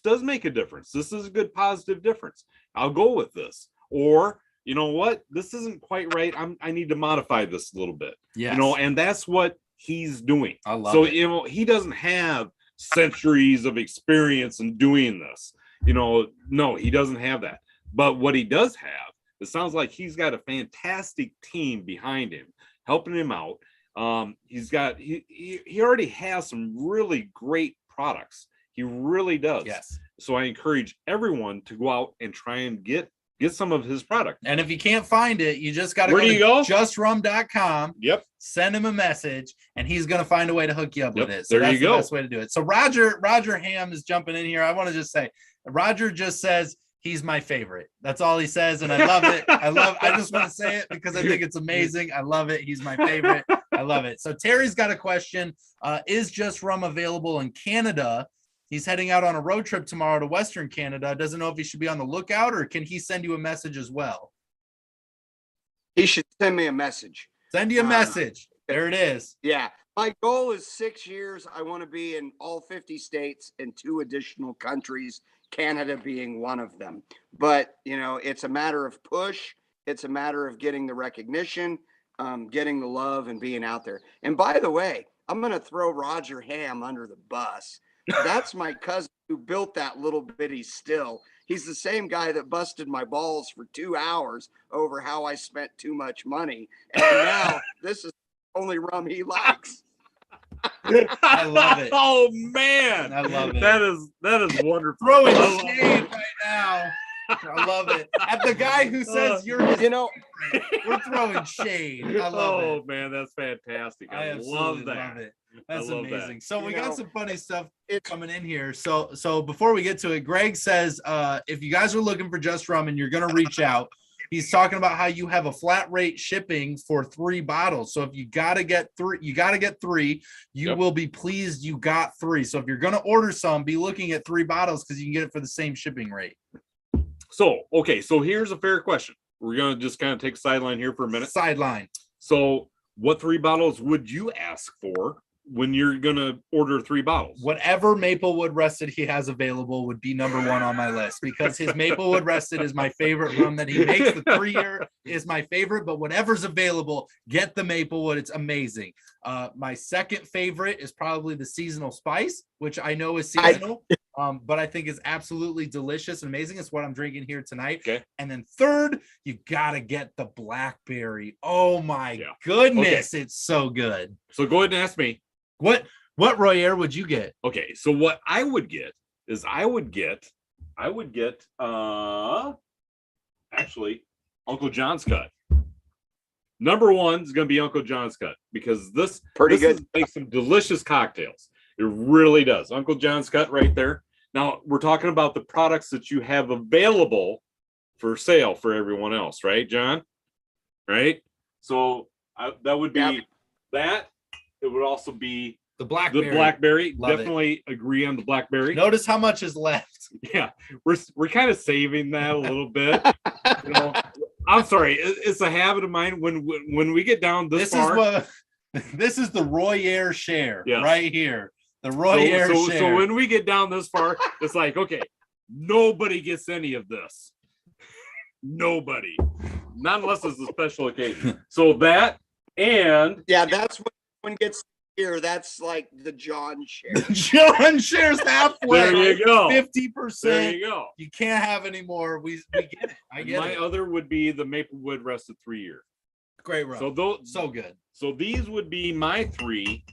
does make a difference. This is a good positive difference. I'll go with this. Or, you know what? This isn't quite right. I need to modify this a little bit. Yes. And that's what he's doing. I love it. He doesn't have centuries of experience in doing this. No, he doesn't have that. But what he does have, it sounds like he's got a fantastic team behind him, helping him out. He already has some really great products. He really does. Yes. So I encourage everyone to go out and try and get some of his product. And if you can't find it, you just got to go to justrum.com. Yep. Send him a message and he's going to find a way to hook you up with it. So that's the best way to do it. So Roger Ham is jumping in here. I want to just say, Roger just says he's my favorite. That's all he says. And I love it. I just want to say it because I think it's amazing. I love it. He's my favorite. I love it. So Terry's got a question. Is Just Rum available in Canada? He's heading out on a road trip tomorrow to Western Canada. Doesn't know if he should be on the lookout, or can he send you a message as well? He should send me a message. Send you a message. There it is. Yeah. My goal is 6 years. I want to be in all 50 states and 2 additional countries, Canada being one of them. But, it's a matter of push. It's a matter of getting the recognition, getting the love, and being out there. And by the way, I'm going to throw Roger Ham under the bus. That's my cousin who built that little bitty still. He's the same guy that busted my balls for 2 hours over how I spent too much money. And now this is the only rum he likes. I love it. Oh man. I love it. That is wonderful. Throwing shade right now. I love it. At the guy who says you're his favorite, we're throwing shade. I love it. Oh man, that's fantastic. I love that. Love it. That's amazing. That. So we got some funny stuff coming in here. So before we get to it, Greg says if you guys are looking for Just Rum and you're gonna reach out, he's talking about how you have a flat rate shipping for 3 bottles. So if you gotta get 3, you will be pleased you got 3. So if you're gonna order some, be looking at 3 bottles because you can get it for the same shipping rate. So here's a fair question. We're gonna just kind of take a sideline here for a minute. Sideline. So what 3 bottles would you ask for when you're gonna order 3 bottles. Whatever Maplewood Rested he has available would be number 1 on my list, because his Maplewood Rested is my favorite rum that he makes. The 3-year is my favorite, but whatever's available, get the Maplewood. It's amazing. My second favorite is probably the Seasonal Spice, which I know is seasonal, but I think is absolutely delicious and amazing. It's what I'm drinking here tonight. Okay. And then third, you gotta get the Blackberry. Oh my goodness, it's so good. So go ahead and ask me. What Royer would you get? Okay, so what I would get is I would get actually Uncle John's Cut. Number 1 is going to be Uncle John's Cut, because this makes some delicious cocktails. It really does. Uncle John's Cut right there. Now we're talking about the products that you have available for sale for everyone else, right, John? Right. So that would be that. It would also be the Blackberry. The Blackberry. Love Definitely agree on the Blackberry. Notice how much is left. Yeah, we're kind of saving that a little bit. You know, I'm sorry. It's a habit of mine when we get down this far. This is the Royer share right here. The Royer share. So when we get down this far, it's like, okay, nobody gets any of this. Nobody, not unless it's a special occasion. So that, and that's when one gets here. That's like the John share. John shares halfway. There you go. 50%. There you go. You can't have any more. We get it. I get My it. other would be the Maplewood Rested 3-year. Great rum. So good. So these would be my 3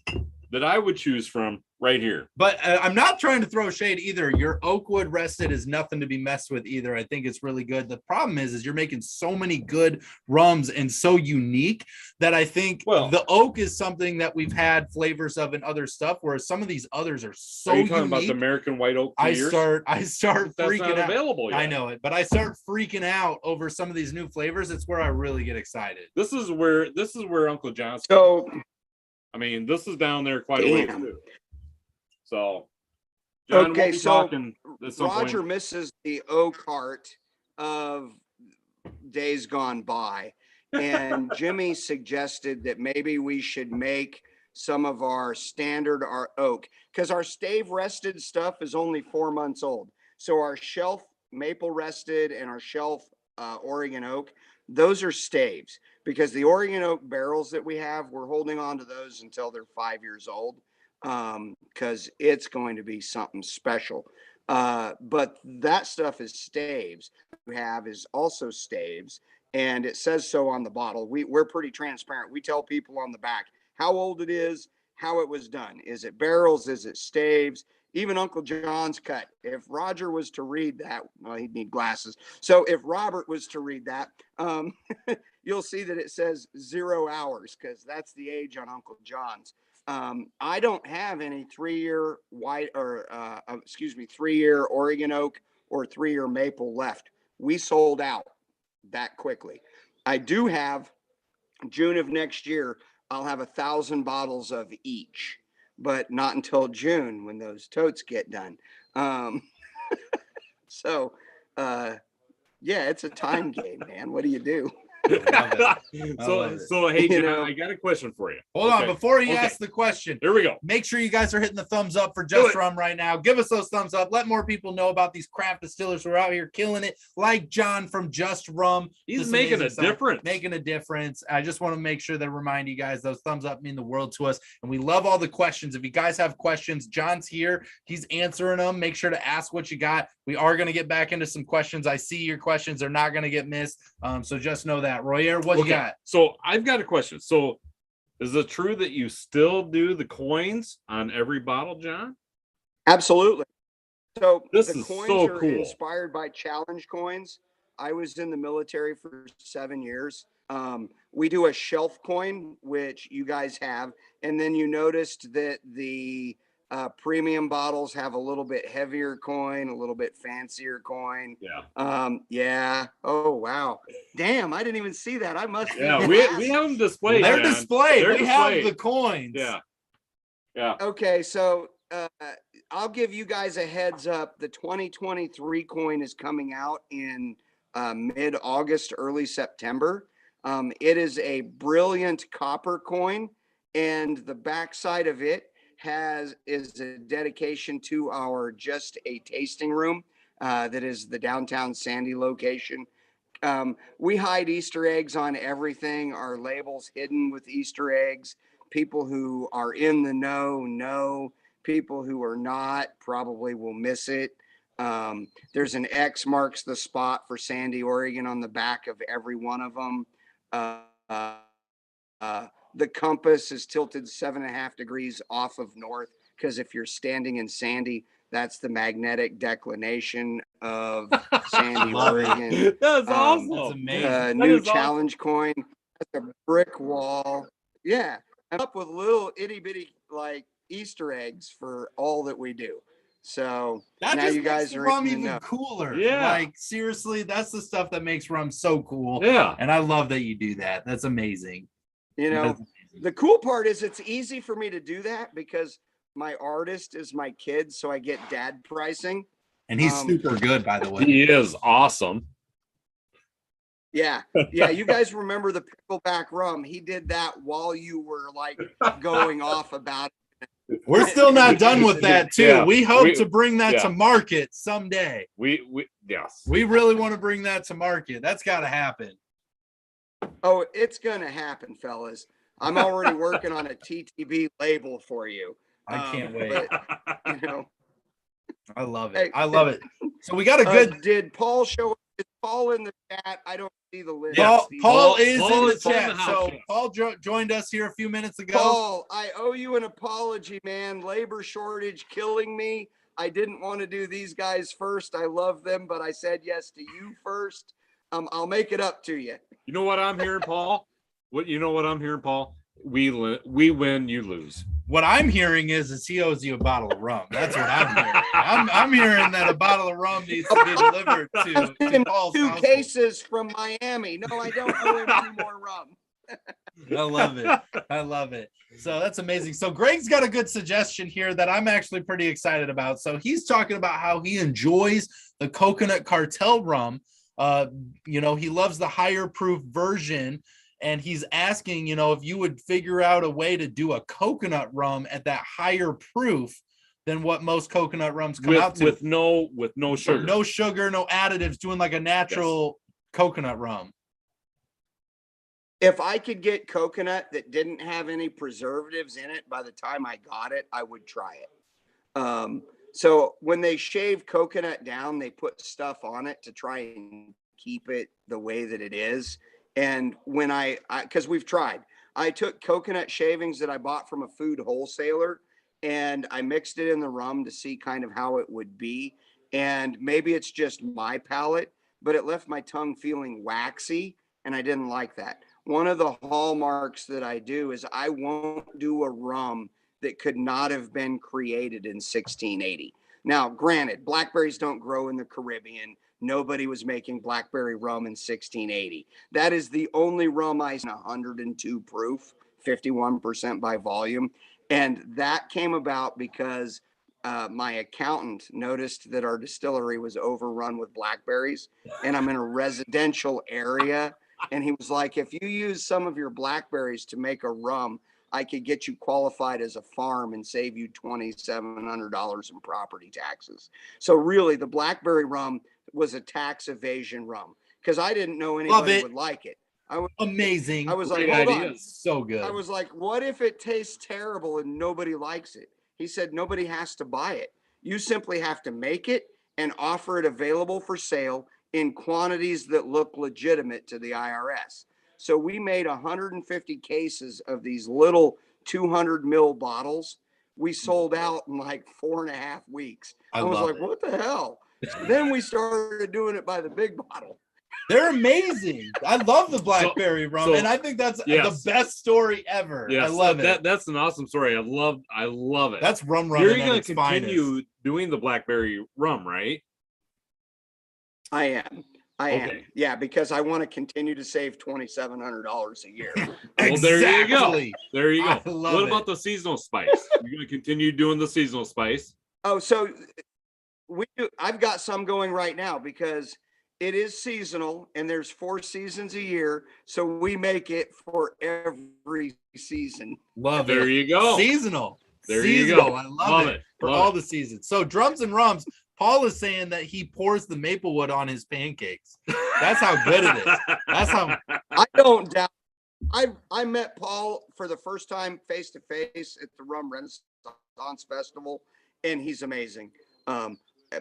that I would choose from right here. But I'm not trying to throw shade either. Your Oakwood Rested is nothing to be messed with either. I think it's really good. The problem is you're making so many good rums and so unique that I think the oak is something that we've had flavors of in other stuff, whereas some of these others are so Are you talking unique. about the American White Oak? I start freaking out. Available yet. I know it, but I start freaking out over some of these new flavors. It's where I really get excited. This is where Uncle John's. So, I mean, this is down there quite a ways too. So, John, okay, so Roger misses the oak heart of days gone by, and Jimmy suggested that maybe we should make some of our oak, because our stave rested stuff is only 4 months old. So our shelf maple rested and our shelf Oregon oak, those are staves, because the Oregon oak barrels that we have, we're holding on to those until they're 5 years old, because it's going to be something special. But that stuff is staves. We have is also staves, and it says so on the bottle. We're pretty transparent. We tell people on the back how old it is, how it was done. Is it barrels? Is it staves? Even Uncle John's Cut. If Roger was to read that, well, he'd need glasses. So if Robert was to read that, you'll see that it says 0 hours, because that's the age on Uncle John's. I don't have any 3-year white or 3-year Oregon oak or 3-year maple left. We sold out that quickly. I do have June of next year. I'll have 1,000 bottles of each, but not until June when those totes get done. So, it's a time game, man. What do you do? So hey, John, I got a question for you. Hold on, before you ask the question, here we go. Make sure you guys are hitting the thumbs up for Just Rum right now. Give us those thumbs up. Let more people know about these craft distillers who are out here killing it, like John from Just Rum. He's making a difference. Making a difference. I just want to make sure that remind you guys those thumbs up mean the world to us, and we love all the questions. If you guys have questions, John's here. He's answering them. Make sure to ask what you got. We are going to get back into some questions. I see your questions are not going to get missed. So just know that. Royer, what you got? So I've got a question. So is it true that you still do the coins on every bottle, John? Absolutely. So this the is coins so are cool. Inspired by challenge coins. I was in the military for 7 years. We do a shelf coin, which you guys have. And then you noticed that the premium bottles have a little bit heavier coin, a little bit fancier coin. Yeah. Oh, wow. Damn, I didn't even see that. I must. Yeah, we have them displayed. They're displayed. We have the coins. Yeah. Okay, so I'll give you guys a heads up. The 2023 coin is coming out in mid-August, early September. It is a brilliant copper coin, and the back side of it is a dedication to our Just a Tasting Room. That is the downtown Sandy location. We hide Easter eggs on everything. Our label's hidden with Easter eggs. People who are in the know. People who are not probably will miss it. There's an X marks the spot for Sandy, Oregon on the back of every one of them. The compass is tilted 7.5 degrees off of north, because if you're standing in Sandy, that's the magnetic declination of Sandy, Oregon. That's awesome. That's amazing. New challenge coin. That's a brick wall. Yeah. I'm up with little itty bitty like Easter eggs for all that we do. So that now just you guys makes the are rum in the even know. cooler. Yeah. Like seriously, that's the stuff that makes rum so cool. Yeah. And I love that you do that. That's amazing. You know, That's amazing. the cool part is it's easy for me to do that because my artist is my kid, so I get dad pricing. And he's super good, by the way. He is awesome. Yeah. Yeah. You guys remember the pickleback rum? He did that while you were like going off about it. We're still not done with that too. Yeah. We hope to bring that yeah. to market someday. Yes. We really want to bring that to market. That's got to happen. Oh, it's going to happen, fellas. I'm already working on a TTB label for you. I can't wait. But, you know, I love it. Hey, I love it. So we got a good. Did Paul show up? Is Paul in the chat? I don't see the list. Yes. Paul is Paul in the is in chat. the house, So yes. Paul joined us here a few minutes ago. Paul, I owe you an apology, man. Labor shortage killing me. I didn't want to do these guys first. I love them, but I said yes to you first. I'll make it up to you. You know what I'm hearing, Paul? You know what I'm hearing, Paul? We win, you lose. What I'm hearing is he owes you a bottle of rum. That's what I'm hearing. I'm hearing that a bottle of rum needs to be delivered to Paul's Two household. cases from Miami. No, I don't owe him any more rum. I love it. I love it. So that's amazing. So Greg's got a good suggestion here that I'm actually pretty excited about. So he's talking about how he enjoys the coconut cartel rum. You know, he loves the higher proof version. And he's asking, you know, if you would figure out a way to do a coconut rum at that higher proof than what most coconut rums come out to. With no sugar. No sugar, no additives, doing like a natural coconut rum. If I could get coconut that didn't have any preservatives in it by the time I got it, I would try it. So when they shave coconut down, they put stuff on it to try and keep it the way that it is. And when because we've tried, I took coconut shavings that I bought from a food wholesaler and I mixed it in the rum to see kind of how it would be. And maybe it's just my palate, but it left my tongue feeling waxy and I didn't like that. One of the hallmarks that I do is I won't do a rum that could not have been created in 1680. Now, granted, blackberries don't grow in the Caribbean. Nobody was making blackberry rum in 1680. That is the only rum I 102 proof, 51% by volume. And that came about because my accountant noticed that our distillery was overrun with blackberries and I'm in a residential area. And he was like, if you use some of your blackberries to make a rum, I could get you qualified as a farm and save you $2,700 in property taxes. So really the blackberry rum was a tax evasion rum because I didn't know anybody would like it. Amazing. I was like, hold hold on. So good. I was like, what if it tastes terrible and nobody likes it? He said, nobody has to buy it. You simply have to make it and offer it available for sale in quantities that look legitimate to the IRS. So we made 150 cases of these little 200 mil bottles. We sold out in like 4.5 weeks. I was like, what the hell? So then we started doing it by the big bottle. They're amazing. I love the blackberry rum, and I think that's the best story ever. Yes, I love it. That's an awesome story. I love it. That's rum. You're going to continue doing the blackberry rum, right? I am. Yeah, because I want to continue to save $2,700 a year. Well, there you go. There you go. What about the seasonal spice? You're going to continue doing the seasonal spice? Oh, so I've got some going right now because it is seasonal, and there's 4 seasons a year, so we make it for every season. Love There it. you go. Seasonal. There Seasonal. you go. I love it. For Love all it. the seasons. So Drums and Rums, Paul is saying that he pours the maple wood on his pancakes. That's how good it is. That's how. I don't doubt. I met Paul for the first time face to face at the Rum Ratings Festival, and he's amazing.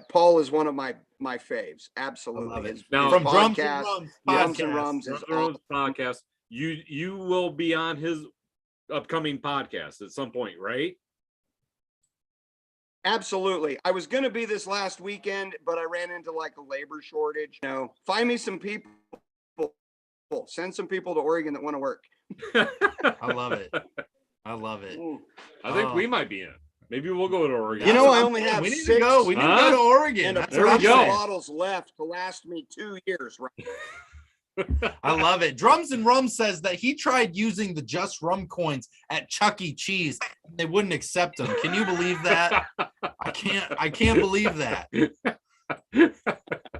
Paul is one of my faves. Absolutely. His, now, his from Drums and podcast, Rums Drums and podcast. Rums is awesome. Podcast. You will be on his upcoming podcast at some point, right? Absolutely. I was going to be this last weekend, but I ran into like a labor shortage. You know, find me some people. Send some people to Oregon that want to work. I love it. I love it. I think we might be in. Maybe we'll go to Oregon. You know, I only have we need 6 to go. We need to go to Oregon. and a That's there what we I'm go. saying. bottles left to last me 2 years. Right? I love it. Drums and Rum says that he tried using the Just Rum coins at Chuck E. Cheese. They wouldn't accept them. Can you believe that? I can't believe that.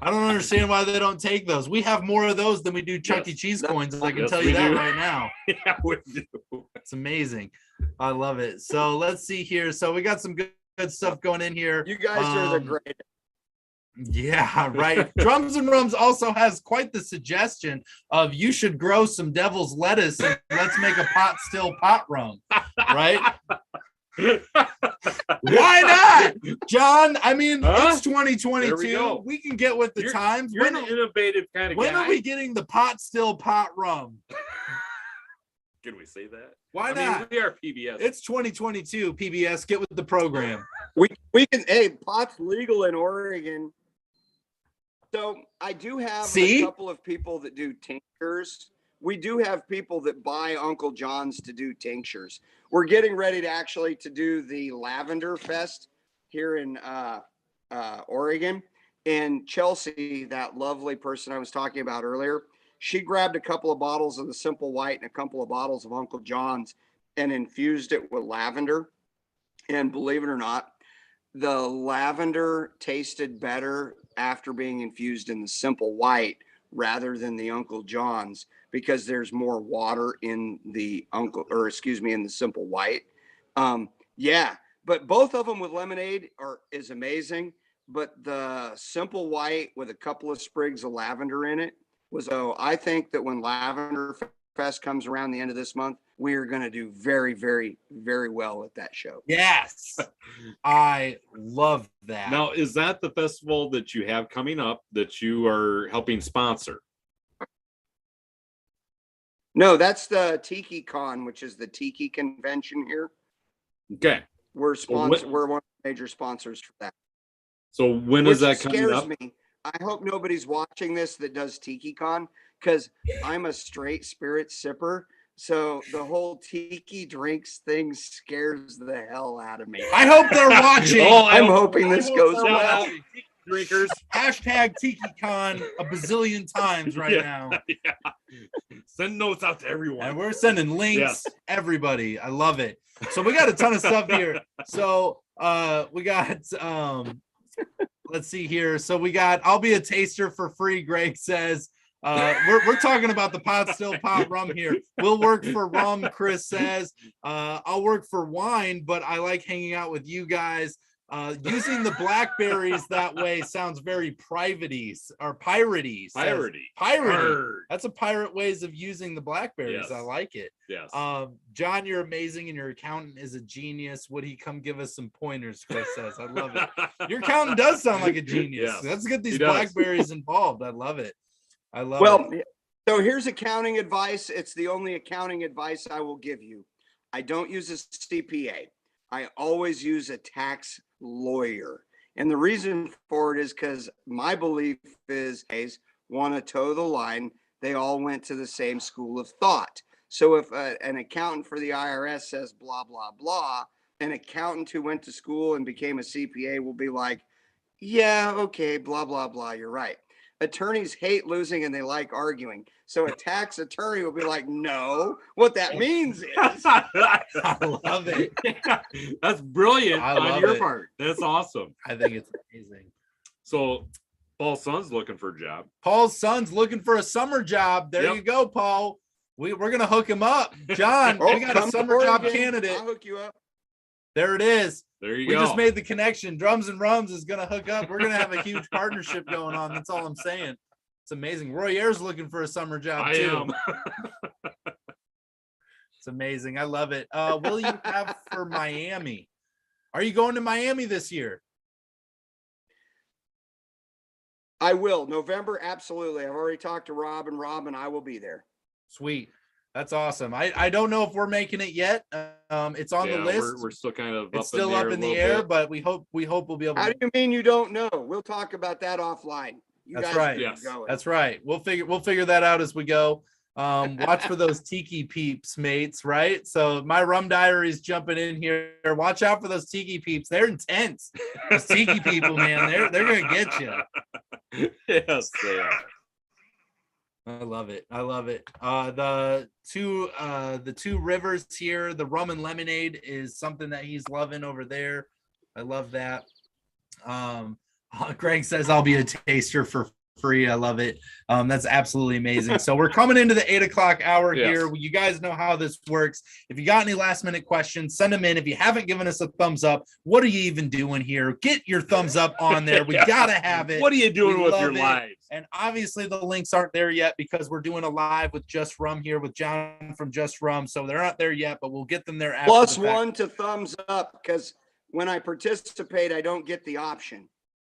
I don't understand why they don't take those. We have more of those than we do Chuck E. Cheese coins. I can tell you that right now. Yeah, we do. It's amazing. I love it. So let's see here. So we got some good stuff going in here. You guys are the greatest. Yeah, right. Drums and Rums also has quite the suggestion of you should grow some devil's lettuce and let's make a pot still pot rum, right? Why not, John? I mean, it's 2022. We can get with the times. You're an innovative kind of guy. When are we getting the pot still pot rum? Can we say that? Why I mean, not? we are PBS. It's 2022. PBS, get with the program. We can. Hey, pot's legal in Oregon. So I do have a couple of people that do tinctures. We do have people that buy Uncle John's to do tinctures. We're getting ready to do the Lavender Fest here in Oregon. And Chelsea, that lovely person I was talking about earlier, she grabbed a couple of bottles of the Simple White and a couple of bottles of Uncle John's and infused it with lavender. And believe it or not, the lavender tasted better after being infused in the Simple White rather than the Uncle John's, because there's more water in the in the Simple White. Yeah, but both of them with lemonade is amazing. But the Simple White with a couple of sprigs of lavender in it so I think that when Lavender Fest comes around the end of this month, we are going to do very, very, very well at that show. Yes, I love that. Now, is that the festival that you have coming up that you are helping sponsor? No, that's the Tiki Con, which is the Tiki convention here. Okay. We're one of the major sponsors for that. So when is that coming up? Me. I hope nobody's watching this that does Tiki Con, because I'm a straight spirit sipper. So the whole tiki drinks thing scares the hell out of me. I hope they're watching. I'm hoping this goes well. Drinkers. Hashtag TikiCon a bazillion times right now. Yeah. Send notes out to everyone. And we're sending links, everybody. I love it. So we got a ton of stuff here. So we got let's see here. So we got I'll be a taster for free, Greg says. We're talking about the pot still pot rum here. We'll work for rum, Chris says. I'll work for wine, but I like hanging out with you guys. Using the blackberries that way sounds very piratey. That's a pirate ways of using the blackberries. Yes. I like it. Yes. John, you're amazing, and your accountant is a genius. Would he come give us some pointers? Chris says. I love it. Your accountant does sound like a genius. Yes, Let's get these blackberries involved. I love it. So here's accounting advice. It's the only accounting advice I will give you. I don't use a CPA. I always use a tax lawyer. And the reason for it is because my belief is want to toe the line. They all went to the same school of thought. So if an accountant for the IRS says blah, blah, blah, an accountant who went to school and became a CPA will be like, yeah, okay, blah, blah, blah. You're right. Attorneys hate losing and they like arguing. So a tax attorney will be like, no, what that means is. I love it. That's brilliant on your part. That's awesome. I think it's amazing. So Paul's son's looking for a job. Paul's son's looking for a summer job. There you go, Paul. We're going to hook him up. John, we got a summer job candidate. I'll hook you up. There it is. There you we go. We just made the connection. Drums and Rums is going to hook up. We're going to have a huge partnership going on. That's all I'm saying. It's amazing. Roy Ayer's looking for a summer job too. It's amazing. I love it. Will you have for Miami? Are you going to Miami this year? I will. November, absolutely. I've already talked to Rob, and I will be there. Sweet. That's awesome. I don't know if we're making it yet. It's on the list. We're still kind of it's still up in the air, but we hope we'll be able to. How do you mean you don't know? We'll talk about that offline. That's right. Yes. That's right. We'll figure that out as we go. Watch for those tiki peeps, mates, right? So my rum diary's jumping in here. Watch out for those tiki peeps. They're intense. Those tiki people, man, they're gonna get you. Yes, they are. I love it. The two rivers here, the rum and lemonade is something that he's loving over there. I love that. Greg says I'll be a taster for free. I love it. That's absolutely amazing. So we're coming into the 8:00 hour here. You guys know how this works. If you got any last minute questions, send them in. If you haven't given us a thumbs up, what are you even doing here? Get your thumbs up on there. We gotta have it. What are you doing with your lives? And obviously the links aren't there yet because we're doing a live with Just Rum here with John from Just Rum. So they're not there yet, but we'll get them there after. Plus one to thumbs up, because when I participate, I don't get the option.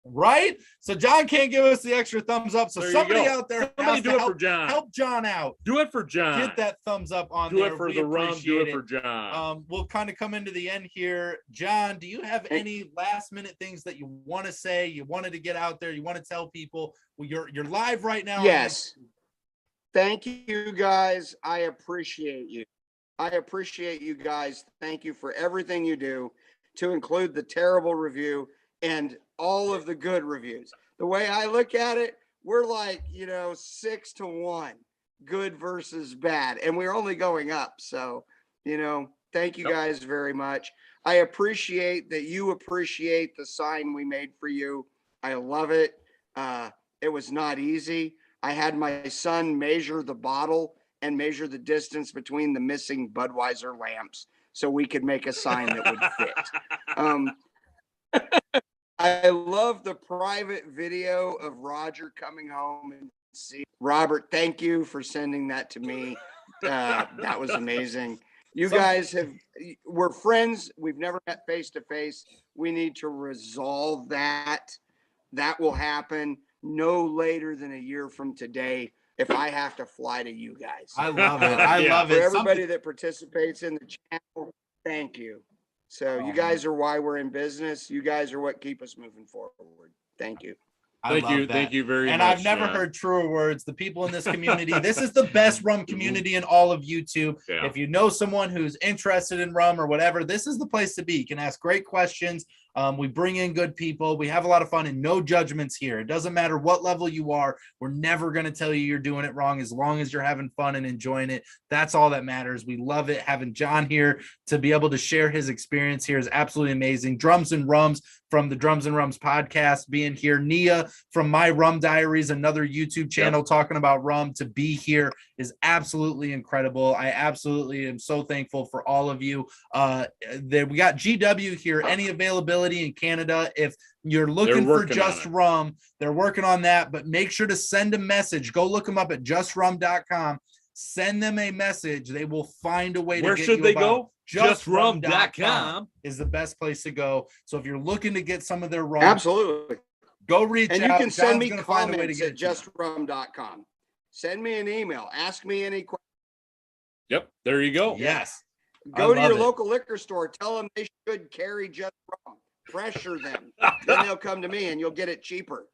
Right? So John can't give us the extra thumbs up. So somebody out there has to for John. Help John out. Do it for John. Get that thumbs up on do there. Do it for the rum. Do it for John. We'll kind of come into the end here. John, do you have any last minute things that you want to say? You wanted to get out there. You want to tell people? Well, you're live right now. Yes. Thank you, guys. I appreciate you. I appreciate you guys. Thank you for everything you do, to include the terrible review and all of the good reviews. The way I look at it, we're like, 6-1, good versus bad, and we're only going up. So, thank you guys very much. I appreciate that you appreciate the sign we made for you. I love it. It was not easy. I had my son measure the bottle and measure the distance between the missing Budweiser lamps so we could make a sign that would fit. I love the private video of Roger coming home and see Robert. Thank you for sending that to me. That was amazing. You guys we're friends. We've never met face to face. We need to resolve that. That will happen no later than a year from today if I have to fly to you guys. I love it. I love it. For everybody that participates in the channel, thank you. So you guys are why we're in business. You guys are what keep us moving forward. Thank you. Thank you very much. And I've never heard truer words. The people in this community, this is the best rum community in all of YouTube. Yeah. If you know someone who's interested in rum or whatever, this is the place to be. You can ask great questions. We bring in good people. We have a lot of fun and no judgments here. It doesn't matter what level you are. We're never going to tell you you're doing it wrong as long as you're having fun and enjoying it. That's all that matters. We love it. Having John here to be able to share his experience here is absolutely amazing. Drums and Rums from the Drums and Rums podcast being here. Nia from My Rum Diaries, another YouTube channel talking about rum, to be here is absolutely incredible. I absolutely am so thankful for all of you. We got GW here. Any availability in Canada? If you're looking for Just Rum, they're working on that, but make sure to send a message. Go look them up at justrum.com. Send them a message. They will find a way to Where get should you they about go? Justrum.com is the best place to go. So if you're looking to get some of their rum, absolutely go reach out. And you can send me comments find a way to get at justrum.com. Send me an email. Ask me any questions. Yep, there you go. Yes. Go to your local liquor store. Tell them they should carry Just Rum. Pressure them. Then they'll come to me and you'll get it cheaper.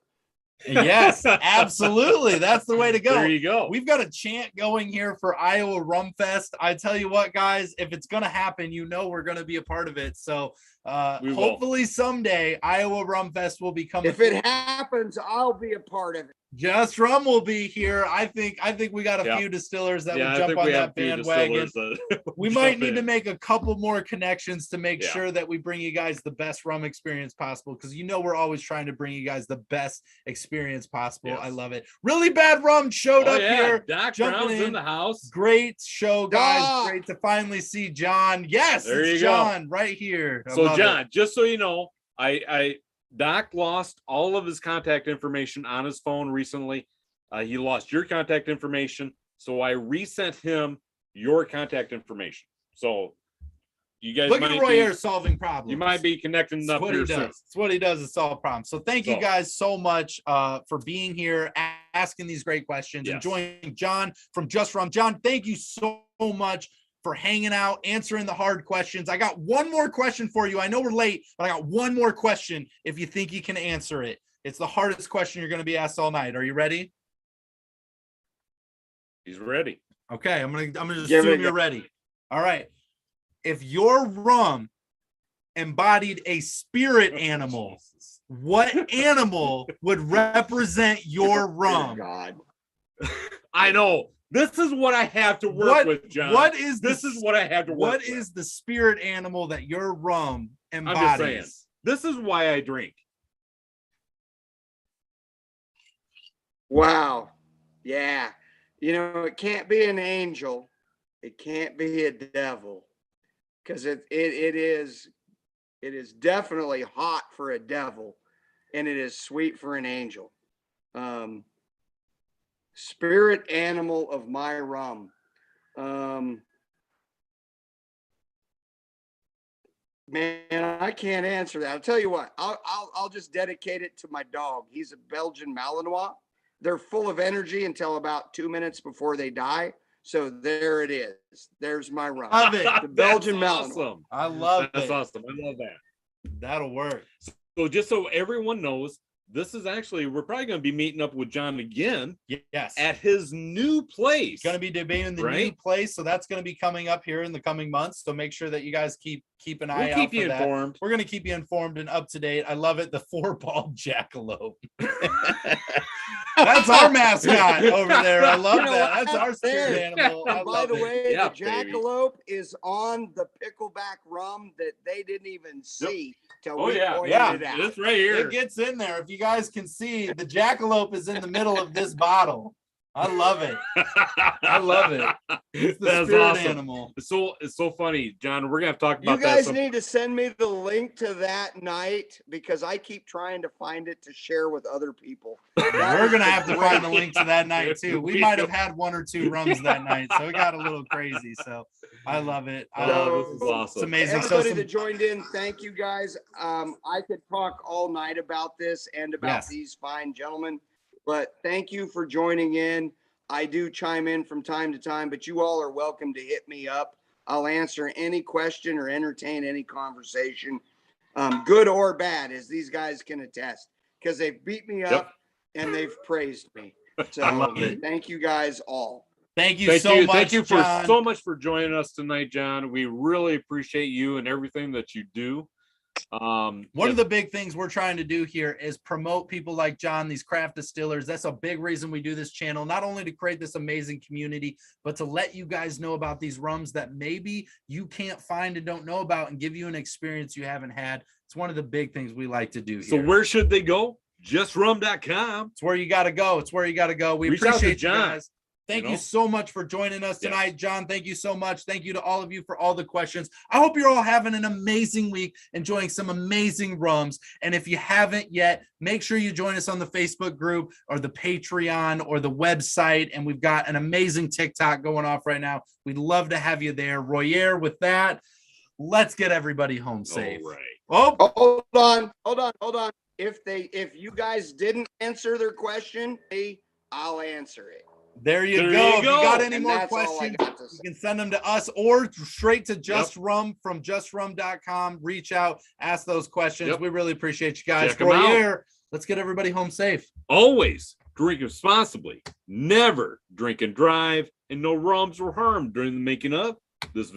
Yes, absolutely. That's the way to go. There you go. We've got a chant going here for Iowa Rum Fest. I tell you what, guys, if it's going to happen, we're going to be a part of it. So We will. Hopefully someday Iowa Rum Fest will become. If it happens, I'll be a part of it. Just Rum will be here. I think we got a Yeah. few distillers that Yeah, would I jump think on we that have a few bandwagon. distillers that We jump might need to in. make a couple more connections to make Yeah. sure that we bring you guys the best rum experience possible, because we're always trying to bring you guys the best experience possible. Yes. I love it. Really Bad Rum showed Oh, up yeah. here. Doc jumping Brown's in the house. Great show, guys. Doc! Great to finally see John. Yes, There it's you go. John right here. I So love John, it. just so you know, Doc lost all of his contact information on his phone recently. He lost your contact information, so I resent him your contact information. So you guys Look at Roy Ayers solving problems. You might be connecting That's up what here he does. soon. That's what he does is solve problems. So thank you So- guys so much for being here, asking these great questions, and Yes. joining John from Just Rum. John, thank you so much for hanging out, answering the hard questions. I got one more question for you. I know we're late, but I got one more question if you think you can answer it. It's the hardest question you're going to be asked all night. Are you ready? He's ready. Okay, I'm gonna just Give it assume a you're go. ready. All right. If your rum embodied a spirit animal, what animal would represent your Dear rum? God. I know. This is what I have to work with, John. What is This is what I have to work what with. is the spirit animal that your rum I'm just saying. embodies? This is why I drink. Wow. Yeah. It can't be an angel. It can't be a devil. Because it is definitely hot for a devil, and it is sweet for an angel. Spirit animal of my rum. Man, I can't answer that. I'll tell you what. I'll just dedicate it to my dog. He's a Belgian Malinois. They're full of energy until about 2 minutes before they die. So there it is. There's my rum. Love it. The Belgian That's Malinois. awesome. I love That's it. awesome. I love that. That'll work. So just so everyone knows, this is actually, we're probably going to be meeting up with John again Yes. at his new place. Going to be debating the new Right? place, so that's going to be coming up here in the coming months. So make sure that you guys keep an eye We'll out keep for you that. informed. We're going to keep you informed and up to date. I love it. The 4-ball jackalope. That's our mascot over there. I love You know that. what? That's our spirit Hey, animal. I And by love the it. way, Yeah, the baby. jackalope is on the pickleback rum that they didn't even see till Oh, we yeah. pointed Yeah. it out. It's right here. It gets in there. If you guys can see, the jackalope is in the middle of this bottle. I love it. I love it. It's the That's spirit awesome. animal. It's so funny, John. We're gonna have to talk You about guys that. need to send me the link to that night because I keep trying to find it to share with other people. We're gonna have to Great. find the link to that night too. We might have had 1 or 2 rums that night, so it got a little crazy. So I love it. Oh, this is So, awesome. It's amazing. So Everybody that joined in, thank you guys. I could talk all night about this and about Yes. these fine gentlemen, but thank you for joining in. I do chime in from time to time, but you all are welcome to hit me up. I'll answer any question or entertain any conversation, good or bad, as these guys can attest, because they've beat me up and they've praised me. So I love it. thank you guys all. thank you so much. Thank you for John. so much for joining us tonight, John. We really appreciate you and everything that you do. One of the big things we're trying to do here is promote people like John, these craft distillers. That's a big reason we do this channel, not only to create this amazing community, but to let you guys know about these rums that maybe you can't find and don't know about, and give you an experience you haven't had. It's one of the big things we like to do here. So where should they go? JustRum.com. It's where you got to go. It's where you got to go. We Reach out to appreciate you John. guys. Thank You you know? so much for joining us Yeah. tonight, John. Thank you so much. Thank you to all of you for all the questions. I hope you're all having an amazing week, enjoying some amazing rums. And if you haven't yet, make sure you join us on the Facebook group or the Patreon or the website. And we've got an amazing TikTok going off right now. We'd love to have you there. Royer, with that, let's get everybody home safe. All right. Oh, Hold on. If you guys didn't answer their question, I'll answer it. there you There go. you If you go. got any And more that's all I questions, got to you say. can send them to us or straight to Just Rum from justrum.com. Reach out, ask those questions. Yep. We really appreciate you guys. Check 'em out. Royer, let's get everybody home safe. Always drink responsibly. Never drink and drive, and no rums were harmed during the making of this video.